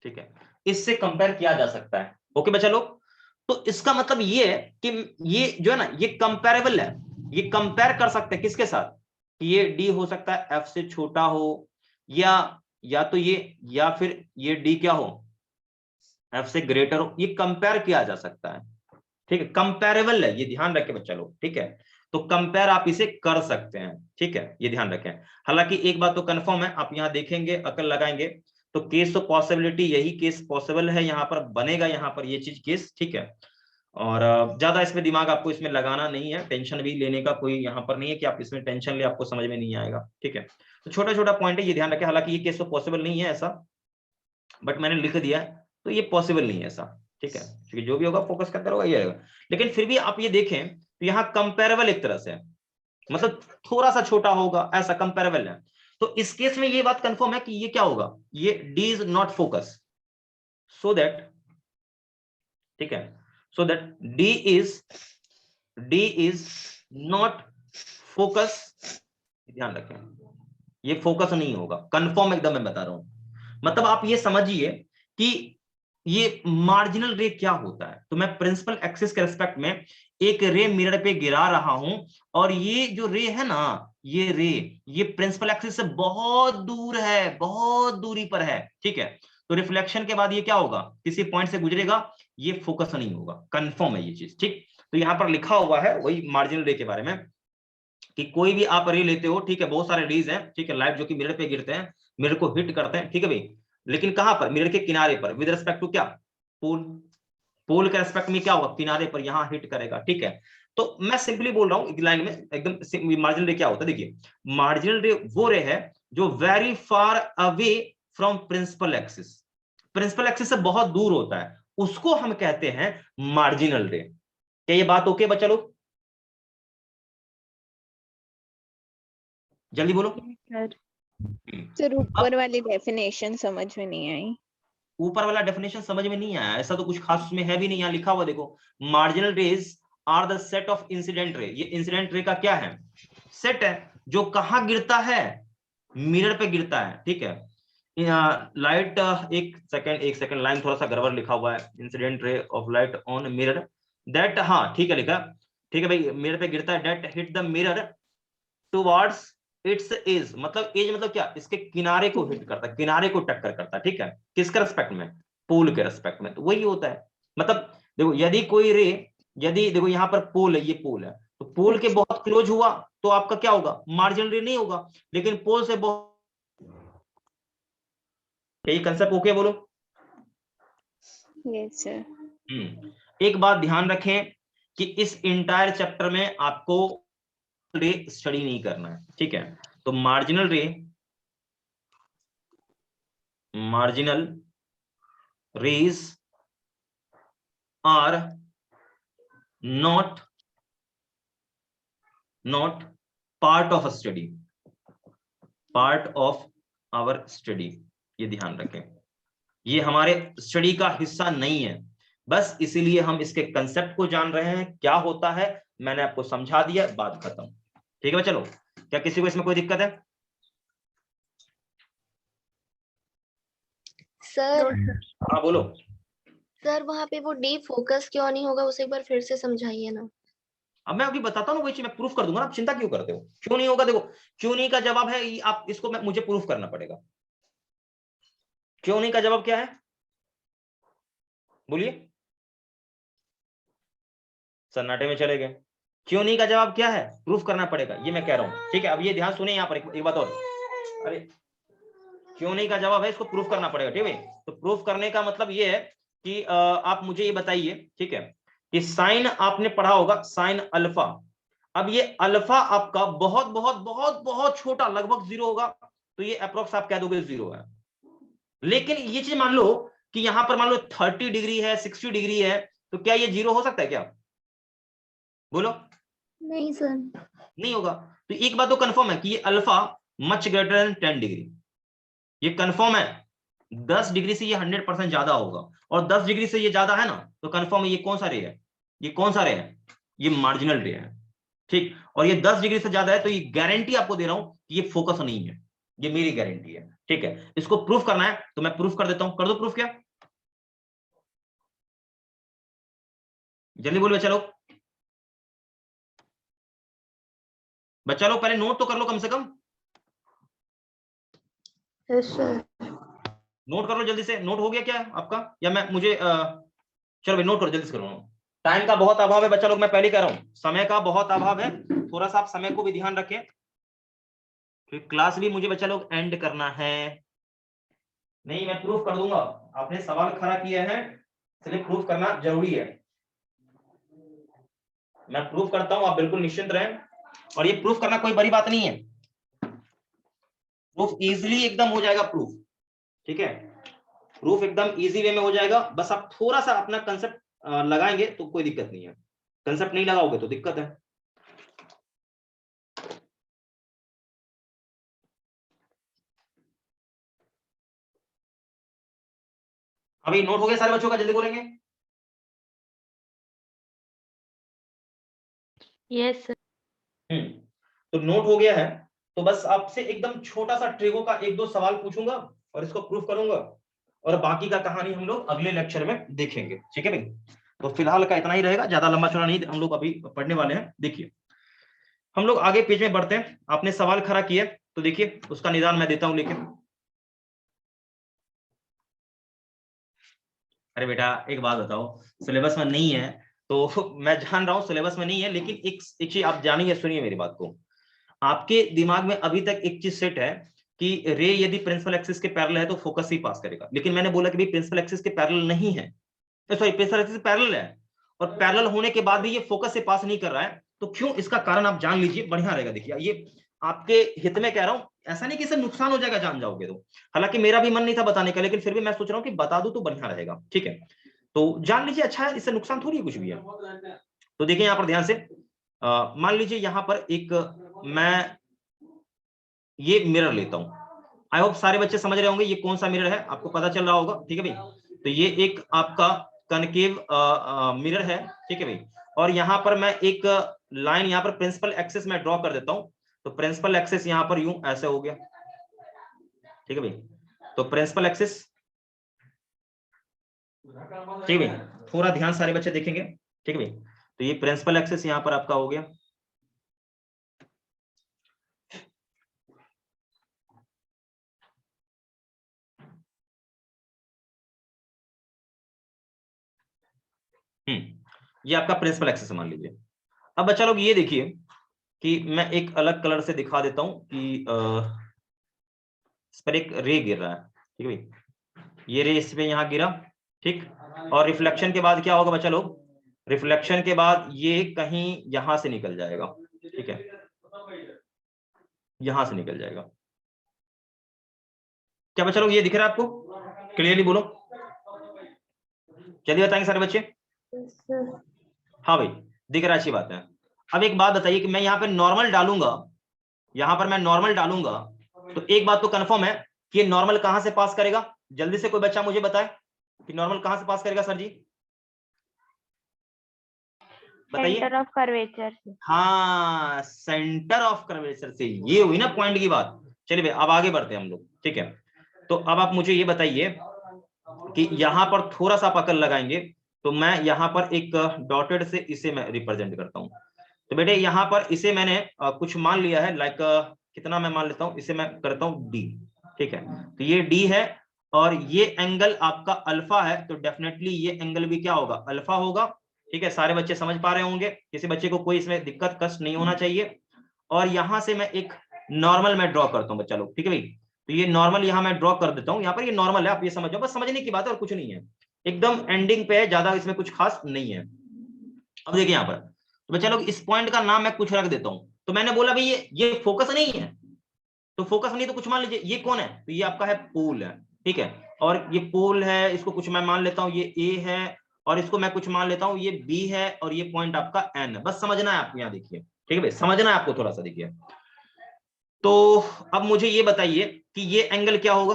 [SPEAKER 1] ठीक है, इससे कंपेयर किया जा सकता है। ओके बच्चा लोग, तो इसका मतलब ये है कि ये जो है ना, ये कंपेरेबल है, ये कंपेयर कर सकते हैं किसके साथ, ये डी हो सकता है एफ से छोटा हो, या तो ये, या फिर ये डी क्या हो, एफ से ग्रेटर हो, ये कंपेयर किया जा सकता है, ठीक है, कंपेरेबल है, ये ध्यान रखें बच्चा लोग, ठीक है। तो कंपेयर आप इसे कर सकते हैं, ठीक है, ये ध्यान रखें। हालांकि एक बात तो कंफर्म है, आप यहां देखेंगे, अकल लगाएंगे, तो केस तो पॉसिबिलिटी, यही केस पॉसिबल है, यहां पर बनेगा, यहां पर ये चीज केस, ठीक है। और ज्यादा इसमें दिमाग आपको इसमें लगाना नहीं है, टेंशन भी लेने का कोई यहाँ पर नहीं है कि आप इसमें टेंशन ले, आपको समझ में नहीं आएगा, ठीक है। तो छोटा छोटा पॉइंट है, ये ध्यान रखें। हालांकि ये केस तो पॉसिबल नहीं है ऐसा, बट मैंने लिख दिया है, तो ये पॉसिबल नहीं है ऐसा, ठीक है, क्योंकि जो भी होगा फोकस करता रहेगा, ये रहेगा। लेकिन फिर भी आप ये देखें तो यहाँ कंपेरेबल एक तरह से है, मतलब थोड़ा सा छोटा होगा, ऐसा कंपेरेबल है। तो इस केस में ये बात कंफर्म है कि ये क्या होगा, ये D is not focus, so that, ठीक है, so that D is not focus, ध्यान रखें, ये फोकस नहीं होगा, कंफर्म एकदम मैं बता रहा हूं। मतलब आप ये समझिए कि ये मार्जिनल रे क्या होता है। तो मैं प्रिंसिपल एक्सिस के रिस्पेक्ट में एक रे मिरर पे गिरा रहा हूं, और ये जो रे है ना, ये रे ये प्रिंसिपल एक्सिस से बहुत दूर है, बहुत दूरी पर है, ठीक है। तो रिफ्लेक्शन के बाद ये क्या होगा, किसी पॉइंट से गुजरेगा, ये फोकस नहीं होगा, कंफर्म है ये चीज, ठीक। तो यहाँ पर लिखा हुआ है वही मार्जिनल रे के बारे में कि कोई भी आप रे लेते हो, ठीक है, बहुत सारे रेज हैं, ठीक है, लाइट जो कि मिरर पे गिरते हैं, मिरर को हिट करते हैं, ठीक है भाई, लेकिन कहां पर, मिरर के किनारे पर, विद रिस्पेक्ट टू क्या, पोल, पोल के रेस्पेक्ट में क्या होगा, किनारे पर यहां हिट करेगा, ठीक है। तो मैं सिंपली बोल रहा हूं एक लाइन में एकदम, मार्जिनल रे क्या होता है, देखिए मार्जिनल रे वो रे है जो very far away from principal axis, principal axis से बहुत दूर होता है, उसको हम कहते हैं मार्जिनल रे। क्या ये बात ओके बच्चा लोग, जल्दी बोलो।
[SPEAKER 3] सर ऊपर वाली डेफिनेशन समझ में नहीं आई।
[SPEAKER 1] ऊपर वाला डेफिनेशन समझ में नहीं आया, ऐसा तो कुछ खास उसमें है भी नहीं, यहाँ लिखा हुआ देखो, marginal rays are the set of incident ray, ये इंसिडेंट रे का क्या है, सेट है, जो कहां गिरता है, मिरर पे गिरता है, ठीक है। लाइट एक सेकंड लाइन थोड़ा सा गड़बड़ लिखा हुआ है, incident ray of light on mirror that, हाँ ठीक है लिखा, ठीक है भाई, मिरर पे गिरता है, that hit the mirror towards its edge, मतलब एज मतलब क्या, इसके किनारे को हिट करता है, किनारे को टक्कर करता है, ठीक है, किसके रेस्पेक्ट में, पोल के रेस्पेक्ट में। तो वही होता है, मतलब देखो यदि कोई रे, यदि देखो यहाँ पर पोल है, ये पोल है, तो पोल के बहुत क्लोज हुआ तो आपका क्या होगा, मार्जिनल रे नहीं होगा, लेकिन पोल से बहुत, यही कंसेप्ट ओके बोलो।
[SPEAKER 3] Yes sir.
[SPEAKER 1] एक बात ध्यान रखें कि इस इंटायर चैप्टर में आपको रे स्टडी नहीं करना है, ठीक है। तो marginal rays are not part of our study, ये ध्यान रखें, ये हमारे स्टडी का हिस्सा नहीं है, बस इसीलिए हम इसके कंसेप्ट को जान रहे हैं, क्या होता है मैंने आपको समझा दिया, बात खत्म, ठीक है। चलो, क्या किसी को इसमें कोई दिक्कत है?
[SPEAKER 4] सर
[SPEAKER 1] हाँ बोलो।
[SPEAKER 4] सर वहाँ पे वो डी फोकस क्यों नहीं होगा, उसे एक बार फिर से समझाइए ना।
[SPEAKER 1] अब मैं अभी बताता हूँ, वही चीज मैं प्रूफ कर दूंगा, आप चिंता क्यों करते हो, क्यों नहीं होगा, देखो क्यों नहीं का जवाब है, आप इसको मुझे प्रूफ करना पड़ेगा। क्यों नहीं का जवाब क्या है, बोलिए, सन्नाटे में चले गए। क्यों नहीं का जवाब क्या है, प्रूफ करना पड़ेगा, ये मैं कह रहा हूं, ठीक है। अब ये ध्यान सुनिए यहाँ पर एक बात और, अरे क्यों नहीं का जवाब है, इसको प्रूफ करना पड़ेगा, ठीक है। तो प्रूफ करने का मतलब ये है कि आप मुझे ये बताइए, ठीक है, कि साइन आपने पढ़ा होगा, साइन अल्फा, अब ये अल्फा आपका बहुत बहुत बहुत बहुत छोटा, लगभग 0 होगा, तो ये अप्रोक्स आप कह दोगे 0 है। लेकिन ये चीज मान लो कि यहां पर मान लो 30 डिग्री है, 60 डिग्री है, तो क्या ये 0 हो सकता है क्या, बोलो?
[SPEAKER 4] नहीं सर।
[SPEAKER 1] नहीं होगा। तो एक बात तो कंफर्म है कि ये alpha much greater than 10 degree, ये कंफर्म है, 10 डिग्री से ये 100% ज्यादा होगा, और 10 डिग्री से ये ज्यादा है ना, तो कंफर्म है ये कौन सा रे है, ये कौन सा रे है, ये मार्जिनल रे है, ठीक। और ये 10 डिग्री से ज्यादा है, तो ये गारंटी आपको दे रहा हूं कि ये फोकस नहीं है, ये मेरी गारंटी है, ठीक है। इसको प्रूफ करना है तो मैं प्रूफ कर देता हूं, कर दो प्रूफ, क्या जल्दी बोलो बच्चा लोग पहले नोट तो कर लो कम से कम,
[SPEAKER 2] यस सर।
[SPEAKER 1] नोट कर लो जल्दी से, नोट हो गया क्या आपका, या मैं मुझे चलो भाई नोट करो जल्दी से करो, टाइम का बहुत अभाव है बच्चा लोग, मैं पहले कह रहा हूं समय का बहुत अभाव है, थोड़ा सा आप समय को भी ध्यान रखें, क्योंकि क्लास भी मुझे बच्चा लोग एंड करना है। नहीं मैं प्रूफ कर दूंगा, आपने सवाल खड़ा किया है इसलिए प्रूफ करना जरूरी है, मैं प्रूफ करता हूं, आप बिल्कुल निश्चिंत रहें, और ये प्रूफ करना कोई बड़ी बात नहीं है, प्रूफ इजीली एकदम हो जाएगा प्रूफ, ठीक है, प्रूफ एकदम इजी वे में हो जाएगा, बस आप थोड़ा सा अपना कंसेप्ट लगाएंगे तो कोई दिक्कत नहीं है, कंसेप्ट नहीं लगाओगे तो दिक्कत है। अभी नोट हो गया सारे बच्चों का, जल्दी बोलेंगे।
[SPEAKER 5] Yes sir.
[SPEAKER 1] तो नोट हो गया है, तो बस आपसे एकदम छोटा सा ट्रिगो का 1-2 सवाल पूछूंगा और इसको प्रूफ करूंगा, और बाकी का कहानी हम लोग अगले लेक्चर में देखेंगे, ठीक है भाई। तो फिलहाल का इतना ही रहेगा, ज्यादा लंबा चौड़ा नहीं हम लोग अभी पढ़ने वाले हैं। देखिए हम लोग आगे पेज में बढ़ते हैं। आपने सवाल खड़ा किया तो देखिए उसका निदान मैं देता हूं लेकिन। अरे बेटा एक बात बताओ, सिलेबस में नहीं है तो मैं जान रहा हूं सिलेबस में नहीं है, लेकिन एक चीज आप जानिए, सुनिए मेरी बात को। आपके दिमाग में अभी तक एक चीज सेट है कि रे यदि प्रिंसिपल एक्सिस के पैरेलल है तो फोकस ही पास करेगा, लेकिन मैंने बोला कि भाई प्रिंसिपल एक्सिस के पैरेलल नहीं है, सॉरी प्रिंसिपल एक्सिस पैरेलल है, और पैरेलल होने के बाद भी ये फोकस से पास नहीं कर रहा है, तो क्यों, इसका कारण आप जान लीजिए, बढ़िया रहेगा। देखिए ये आपके हित में कह रहा हूं, ऐसा नहीं कि इससे नुकसान हो जाएगा जान जाओगे तो, हालांकि मेरा भी मन नहीं था बताने का, लेकिन फिर भी मैं सोच रहा हूं कि बता दूं तो बढ़िया रहेगा, ठीक है। तो जान लीजिए, अच्छा है, इससे नुकसान थोड़ी कुछ भी है। तो देखिए यहां पर ध्यान से, मान लीजिए यहां पर एक मैं ये मिरर लेता हूं। आई होप सारे बच्चे समझ रहे होंगे ये कौन सा मिरर है, आपको पता चल रहा होगा, ठीक है भाई। तो ये एक आपका कनकेव मिरर है, ठीक है भाई। और यहां पर मैं एक लाइन यहां पर प्रिंसिपल एक्सिस में ड्रॉ कर देता हूं, तो प्रिंसिपल एक्सिस यहां पर यूं ऐसे हो गया, ठीक है भाई। तो प्रिंसिपल एक्सिस, ठीक है भाई, थोड़ा ध्यान सारे बच्चे देखेंगे, ठीक है भाई। तो ये प्रिंसिपल एक्सिस यहां पर आपका हो गया। ये आपका प्रिंसिपल एक्सिस मान लीजिए। अब बच्चा लोग ये देखिए कि मैं एक अलग कलर से दिखा देता हूं कि इस पर एक रे गिर रहा है, ठीक है भाई। ये रे इस पे यहां गिरा, ठीक। और रिफ्लेक्शन के बाद क्या होगा बच्चा लोग, रिफ्लेक्शन के बाद ये कहीं यहां से निकल जाएगा, ठीक है, यहां से निकल जाएगा। क्या बच्चा लोग ये दिख रहा है आपको, क्लियरली बोलो, चलिए बताएंगे सारे बच्चे।
[SPEAKER 2] Yes, sir.
[SPEAKER 1] हाँ भाई दिख रहा है, अच्छी बात है। अब एक बात बताइए कि मैं यहाँ पे नॉर्मल डालूंगा, यहां पर मैं नॉर्मल डालूंगा, तो एक बात तो कंफर्म है कि ये नॉर्मल कहां से पास करेगा, जल्दी से कोई बच्चा मुझे बताए कि नॉर्मल कहां से पास करेगा सर जी, बताइए।
[SPEAKER 5] सेंटर ऑफ कर्वेचर से।
[SPEAKER 1] हाँ सेंटर ऑफ कर्वेचर से, ये हुई ना पॉइंट की बात। चलिए भाई अब आगे बढ़ते हैं हम लोग, ठीक है। तो अब आप मुझे ये बताइए कि यहां पर थोड़ा सा पकड़ लगाएंगे, तो मैं यहां पर एक डॉटेड से इसे मैं रिप्रेजेंट करता हूं। तो बेटे यहां पर इसे मैंने कुछ मान लिया है, लाइक कितना मैं मान लेता हूं, इसे मैं करता हूं डी, ठीक है। तो ये डी है और ये एंगल आपका अल्फा है, तो डेफिनेटली ये एंगल भी क्या होगा, अल्फा होगा, ठीक है। सारे बच्चे समझ पा रहे होंगे, किसी बच्चे को कोई इसमें दिक्कत कष्ट नहीं होना चाहिए। और यहां से मैं एक नॉर्मल में ड्रॉ करता हूं बच्चा लोग, ठीक है भाई। तो ये नॉर्मल यहां मैं ड्रॉ कर देता हूं, यहां पर ये नॉर्मल है, आप ये समझ जाओ, बस समझने की बात है और कुछ नहीं है, एकदम एंडिंग पे है, ज्यादा इसमें कुछ खास नहीं है। अब देखिए यहां पर, तो बच्चा लोग इस पॉइंट का नाम मैं कुछ रख देता हूं। तो मैंने बोला भाई ये फोकस नहीं है, तो फोकस नहीं तो कुछ मान लीजिए, ये कौन है, तो ये आपका है पोल है, ठीक है। और ये पोल है, इसको कुछ मैं मान लेता हूं ये ए है, और इसको मैं कुछ मान लेता हूं ये बी है, और ये पॉइंट आपका एन है, बस समझना है आपको, यहाँ देखिए, ठीक है भाई, समझना है आपको थोड़ा सा, देखिए। तो अब मुझे ये बताइए कि ये एंगल क्या होगा,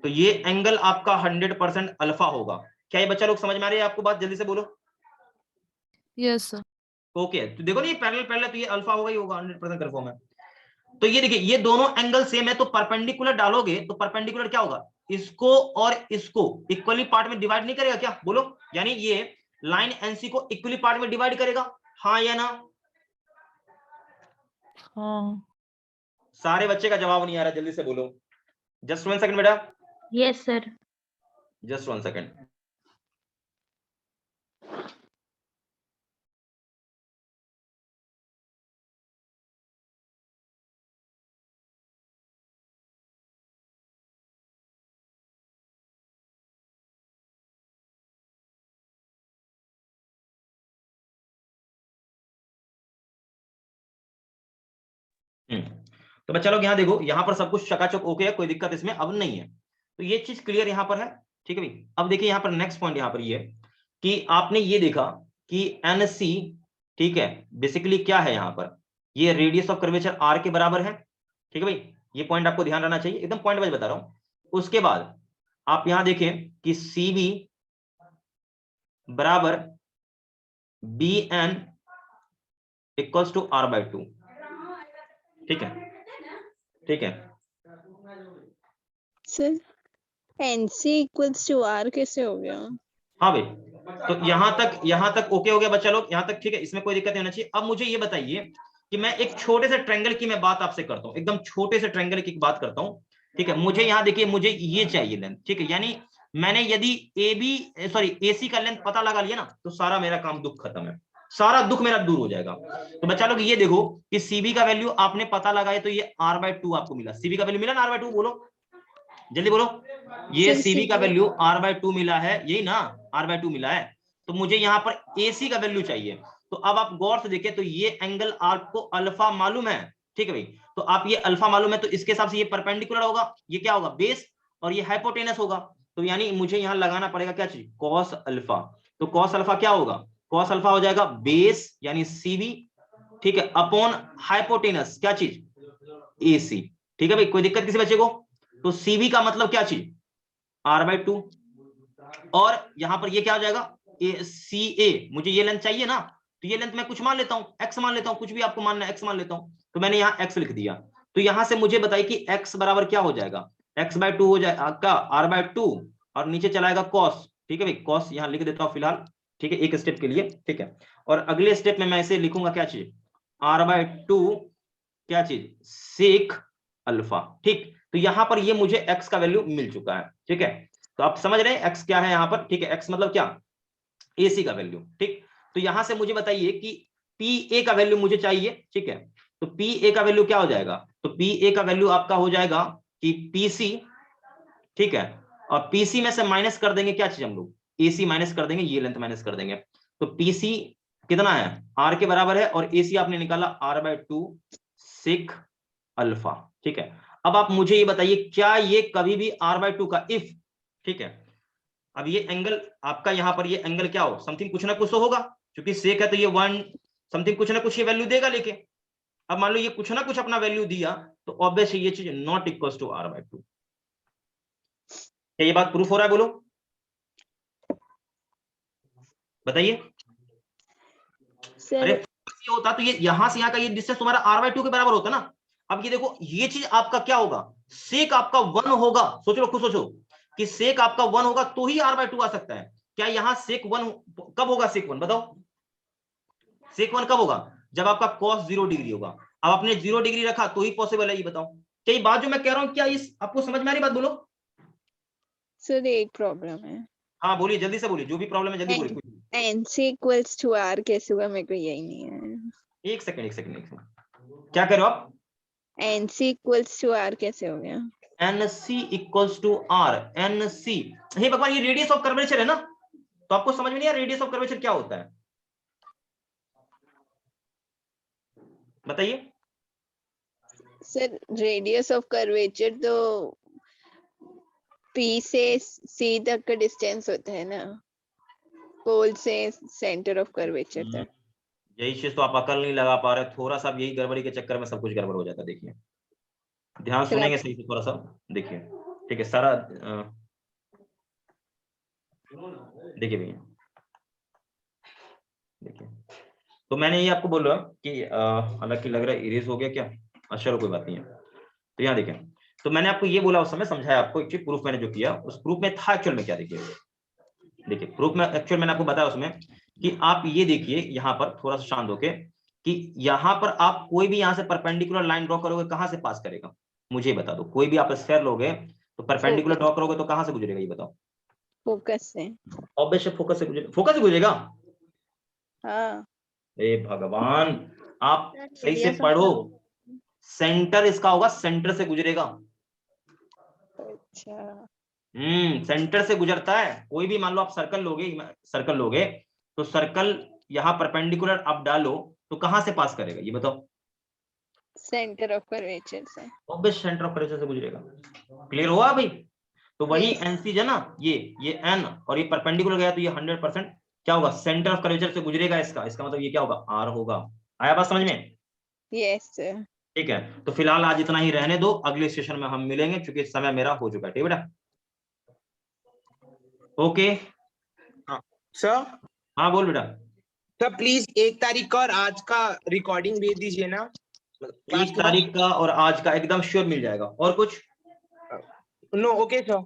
[SPEAKER 1] तो ये एंगल आपका 100% अल्फा होगा। क्या ये बच्चा लोग समझ में आ रही है आपको बात, जल्दी से बोलो।
[SPEAKER 5] Yes sir.
[SPEAKER 1] ओके तो देखो ना ये पैरेलल पैरेलल, तो ये अल्फा होगा ही होगा, 100% कंफर्म है। तो ये देखिए ये दोनों एंगल सेम है, तो परपेंडिकुलर डालोगे तो परपेंडिकुलर क्या होगा, इसको और इसको इक्वली पार्ट में डिवाइड नहीं करेगा क्या, बोलो, यानी ये लाइन एनसी को इक्वली पार्ट में डिवाइड करेगा, हाँ या ना।
[SPEAKER 5] हाँ।
[SPEAKER 1] सारे बच्चे का जवाब नहीं आ रहा, जल्दी से बोलो, जस्ट 1 सेकंड बेटा,
[SPEAKER 5] यस सर।
[SPEAKER 1] Just 1 second. तो बच्चा लोग यहाँ देखो, यहाँ पर सब कुछ चकाचक ओके है, कोई दिक्कत इसमें अब नहीं है, तो ये चीज क्लियर यहाँ पर है, ठीक है भाई। अब देखिए यहाँ पर नेक्स्ट पॉइंट यहाँ पर ये है कि आपने ये देखा कि एनसी, ठीक है, बेसिकली क्या है यहाँ पर, ये रेडियस ऑफ कर्वेचर आर के बराबर है, ठीक है भाई, ये पॉइंट आपको ध्यान रहना चाहिए, एकदम पॉइंट वाइज बता रहा हूं। उसके बाद आप यहाँ देखें कि सी बी बराबर B N equals to R by 2, ठीक है, ठीक है।
[SPEAKER 3] Sir N C equals to R कैसे हो गया?
[SPEAKER 1] हाँ भाई, तो यहां तक ओके हो गया बच्चा लोग, यहां तक ठीक है, इसमें कोई दिक्कत नहीं होना चाहिए। अब मुझे ये बताइए कि मैं एक छोटे से ट्रायंगल की मैं बात आपसे करता हूं, एकदम छोटे से ट्रायंगल की बात करता हूं, ठीक है। मुझे यहाँ देखिए, मुझे ये चाहिए लेंथ, ठीक है, यानी मैंने यदि AC का लेंथ पता लगा लिया ना, तो सारा मेरा काम दुख खत्म है, सारा दुख मेरा दूर हो जाएगा। तो बच्चा लोग ये देखो कि CV का वैल्यू आपने पता लगाया, तो ये R/2 आपको मिला। CV का वैल्यू मिला ना R/2, बोलो जल्दी बोलो। ये CV का वैल्यू R/2 मिला है, यही ना, R/2 मिला है। तो मुझे यहाँ पर AC का वैल्यू चाहिए। तो अब आप गौर से देखिए, तो ये एंगल आपको अल्फा मालूम है, ठीक है भाई। तो आप ये अल्फा मालूम है, तो इसके हिसाब से ये परपेंडिकुलर होगा, ये क्या होगा, बेस, और ये हाइपोटेनस होगा। तो यानी मुझे यहाँ लगाना पड़ेगा क्या चीज, कॉस अल्फा। तो कॉस अल्फा क्या होगा, कॉस अल्फा हो जाएगा बेस यानी CV, ठीक है, अपॉन हाइपोटेनस क्या चीज, AC, ठीक है भाई। कोई दिक्कत किसी बच्चे को? तो CV का मतलब क्या चीज, R/2, और यहां पर ये क्या हो जाएगा, CA। मुझे ये लेंथ चाहिए ना, तो ये लेंथ मैं कुछ मान लेता हूं, x मान लेता हूं, कुछ भी आपको मानना है x मान लेता हूं। तो मैंने यहाँ x लिख दिया। तो यहां से मुझे बताइए कि x बराबर क्या हो जाएगा, x/2 हो जाएगा आपका R/2, और नीचे चलाएगा cos, ठीक है भाई, cos यहाँ लिख देता हूं फिलहाल, ठीक है, एक स्टेप के लिए, ठीक है। और अगले स्टेप में मैं ऐसे लिखूंगा क्या चीज, R/2 क्या चीज, सेक अल्फा, ठीक। तो यहां पर ये मुझे x का वैल्यू मिल चुका है, ठीक है। तो आप समझ रहे हैं x क्या है यहाँ पर, ठीक है, x मतलब क्या, AC का वैल्यू, ठीक। तो यहां से मुझे बताइए कि PA का वैल्यू मुझे चाहिए, ठीक है। तो PA का वैल्यू क्या हो जाएगा, तो PA का वैल्यू आपका हो जाएगा कि PC, ठीक है, और PC में से माइनस कर देंगे क्या चीज हम लोग, AC माइनस कर देंगे, ये लेंथ माइनस कर देंगे। तो PC कितना है, R के बराबर है, और AC आपने निकाला R/2 सेक अल्फा, ठीक है। अब आप मुझे ये बताइए, क्या ये कभी भी R/2 का इफ, ठीक है, अब ये एंगल आपका यहाँ पर ये एंगल क्या हो, समथिंग कुछ ना कुछ तो होगा, क्योंकि सेक है तो ये 1 समथिंग कुछ ना कुछ ये वैल्यू देगा लेके। अब मान लो ये कुछ ना कुछ अपना वैल्यू दिया, तो ऑब्वियसली ये चीज नॉट इक्वल टू R/2। क्या ये बात प्रूफ हो रहा है, बोलो बताइए। अरे ये होता तो ये यहां से यहाँ का ये डिस्टेंस तुम्हारा R/2 के बराबर होता ना। अब ये देखो, ये चीज आपका क्या होगा, सेक आपका 1 होगा, सोच लो, खुद सोचो कि सेक आपका 1 होगा तो ही R/2 आ सकता है। क्या यहाँ सेक 1 कब होगा, सेक 1 बताओ, सेक 1 कब होगा, जब आपका cos 0 डिग्री होगा। अब आपने 0 डिग्री रखा तो ही पॉसिबल है, ये बताओ। क्या ये बात जो मैं कह रहा हूँ, क्या इस आपको समझ में आ रही बात, बोलो।
[SPEAKER 3] सर एक प्रॉब्लम है,
[SPEAKER 1] हाँ बोलिए, जल्दी से बोलिए, जो भी प्रॉब्लम है जल्दी बोलिए।
[SPEAKER 3] NC इक्वल्स टू R कैसे हुआ, मेरे को यही नहीं है।
[SPEAKER 1] एक सेकंड, क्या कह रहे हो आप,
[SPEAKER 3] NC इक्वल्स टू R कैसे हो गया,
[SPEAKER 1] NC equals to R, NC, हे भगवान, ये रेडियस ऑफ कर्वेचर है ना, तो आपको समझ में नहीं आया रेडियस ऑफ कर्वेचर क्या होता है, बताइए।
[SPEAKER 3] सर रेडियस ऑफ कर्वेचर तो P से C तक का डिस्टेंस होता है ना, पोल से सेंटर ऑफ कर्वेचर तक।
[SPEAKER 1] यही चीज तो आप अकल नहीं लगा पा रहे, थोड़ा सा यही गड़बड़ी के चक्कर में सब कुछ गड़बड़ हो जाता है। देखिए ध्यान सुनेंगे सही से थोड़ा सा, देखिए, ठीक है, सारा देखिए भैया, देखिए, तो मैंने ये आपको बोल रहा कि हालांकि लग रहा है इरेज हो गया क्या, अच्छा चलो कोई बात नहीं है। तो यहाँ देखें, तो मैंने आपको ये बोला उस समय, समझाया आपको, एक्चुअली प्रूफ मैंने जो किया, उस प्रूफ में था एक्चुअल में क्या, देखिए प्रूफ में एक्चुअल मैंने आपको बताया उसमें कि आप ये देखिए यहाँ पर थोड़ा सा शांत होके, कि यहाँ पर आप कोई भी यहाँ से परपेंडिकुलर लाइन ड्रॉ करोगे, कहाँ से पास करेगा, मुझे बता दो। कोई भी आप स्फीयर लोगे तो परपेंडिकुलर ड्रॉ करोगे तो कहाँ से गुजरेगा, ये बताओ।
[SPEAKER 3] फोकस से।
[SPEAKER 1] ऑब्वियसली फोकस से गुजरेगा, फोकस से गुजरेगा।
[SPEAKER 3] हाँ
[SPEAKER 1] हे भगवान, आप सही से
[SPEAKER 4] radius of
[SPEAKER 1] पढ़ो, सेंटर इसका होगा, सेंटर से गुजरेगा।
[SPEAKER 3] अच्छा,
[SPEAKER 1] सेंटर से गुजरता है। कोई भी मान लो आप सर्कल लोगे तो सर्कल यहाँ परपेंडिकुलर आप डालो तो कहां से पास करेगा, ये बताओ।
[SPEAKER 3] सेंटर ऑफ कर्वेचर से।
[SPEAKER 1] ऑब्वियस सेंटर ऑफ कर्वेचर से गुजरेगा। क्लियर हुआ भाई? तो वही
[SPEAKER 3] Yes.
[SPEAKER 1] NC है ना, ये N और ये परपेंडिकुलर गया तो ये 100% क्या होगा, सेंटर ऑफ कर्वेचर से गुजरेगा। इसका मतलब ये क्या होगा, R होगा। आया बात समझ में?
[SPEAKER 3] Yes sir.
[SPEAKER 1] ठीक है, तो फिलहाल आज इतना ही रहने दो, अगले सेशन में हम मिलेंगे क्योंकि समय मेरा हो चुका है। ठीक है बेटा, ओके।
[SPEAKER 6] सर
[SPEAKER 1] हाँ बोल बेटा।
[SPEAKER 6] सर प्लीज 1 तारीख का और आज का रिकॉर्डिंग भेज दीजिए ना।
[SPEAKER 1] 1 तारीख का और आज का एकदम श्योर मिल जाएगा। और कुछ?
[SPEAKER 6] No okay sir.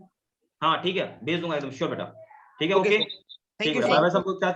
[SPEAKER 1] हाँ ठीक है, भेज दूंगा एकदम श्योर बेटा। ठीक है, ओके,
[SPEAKER 6] थैंक
[SPEAKER 1] ठीक
[SPEAKER 6] यू
[SPEAKER 1] है,
[SPEAKER 6] सर।
[SPEAKER 1] बाय बाय सबको साथ।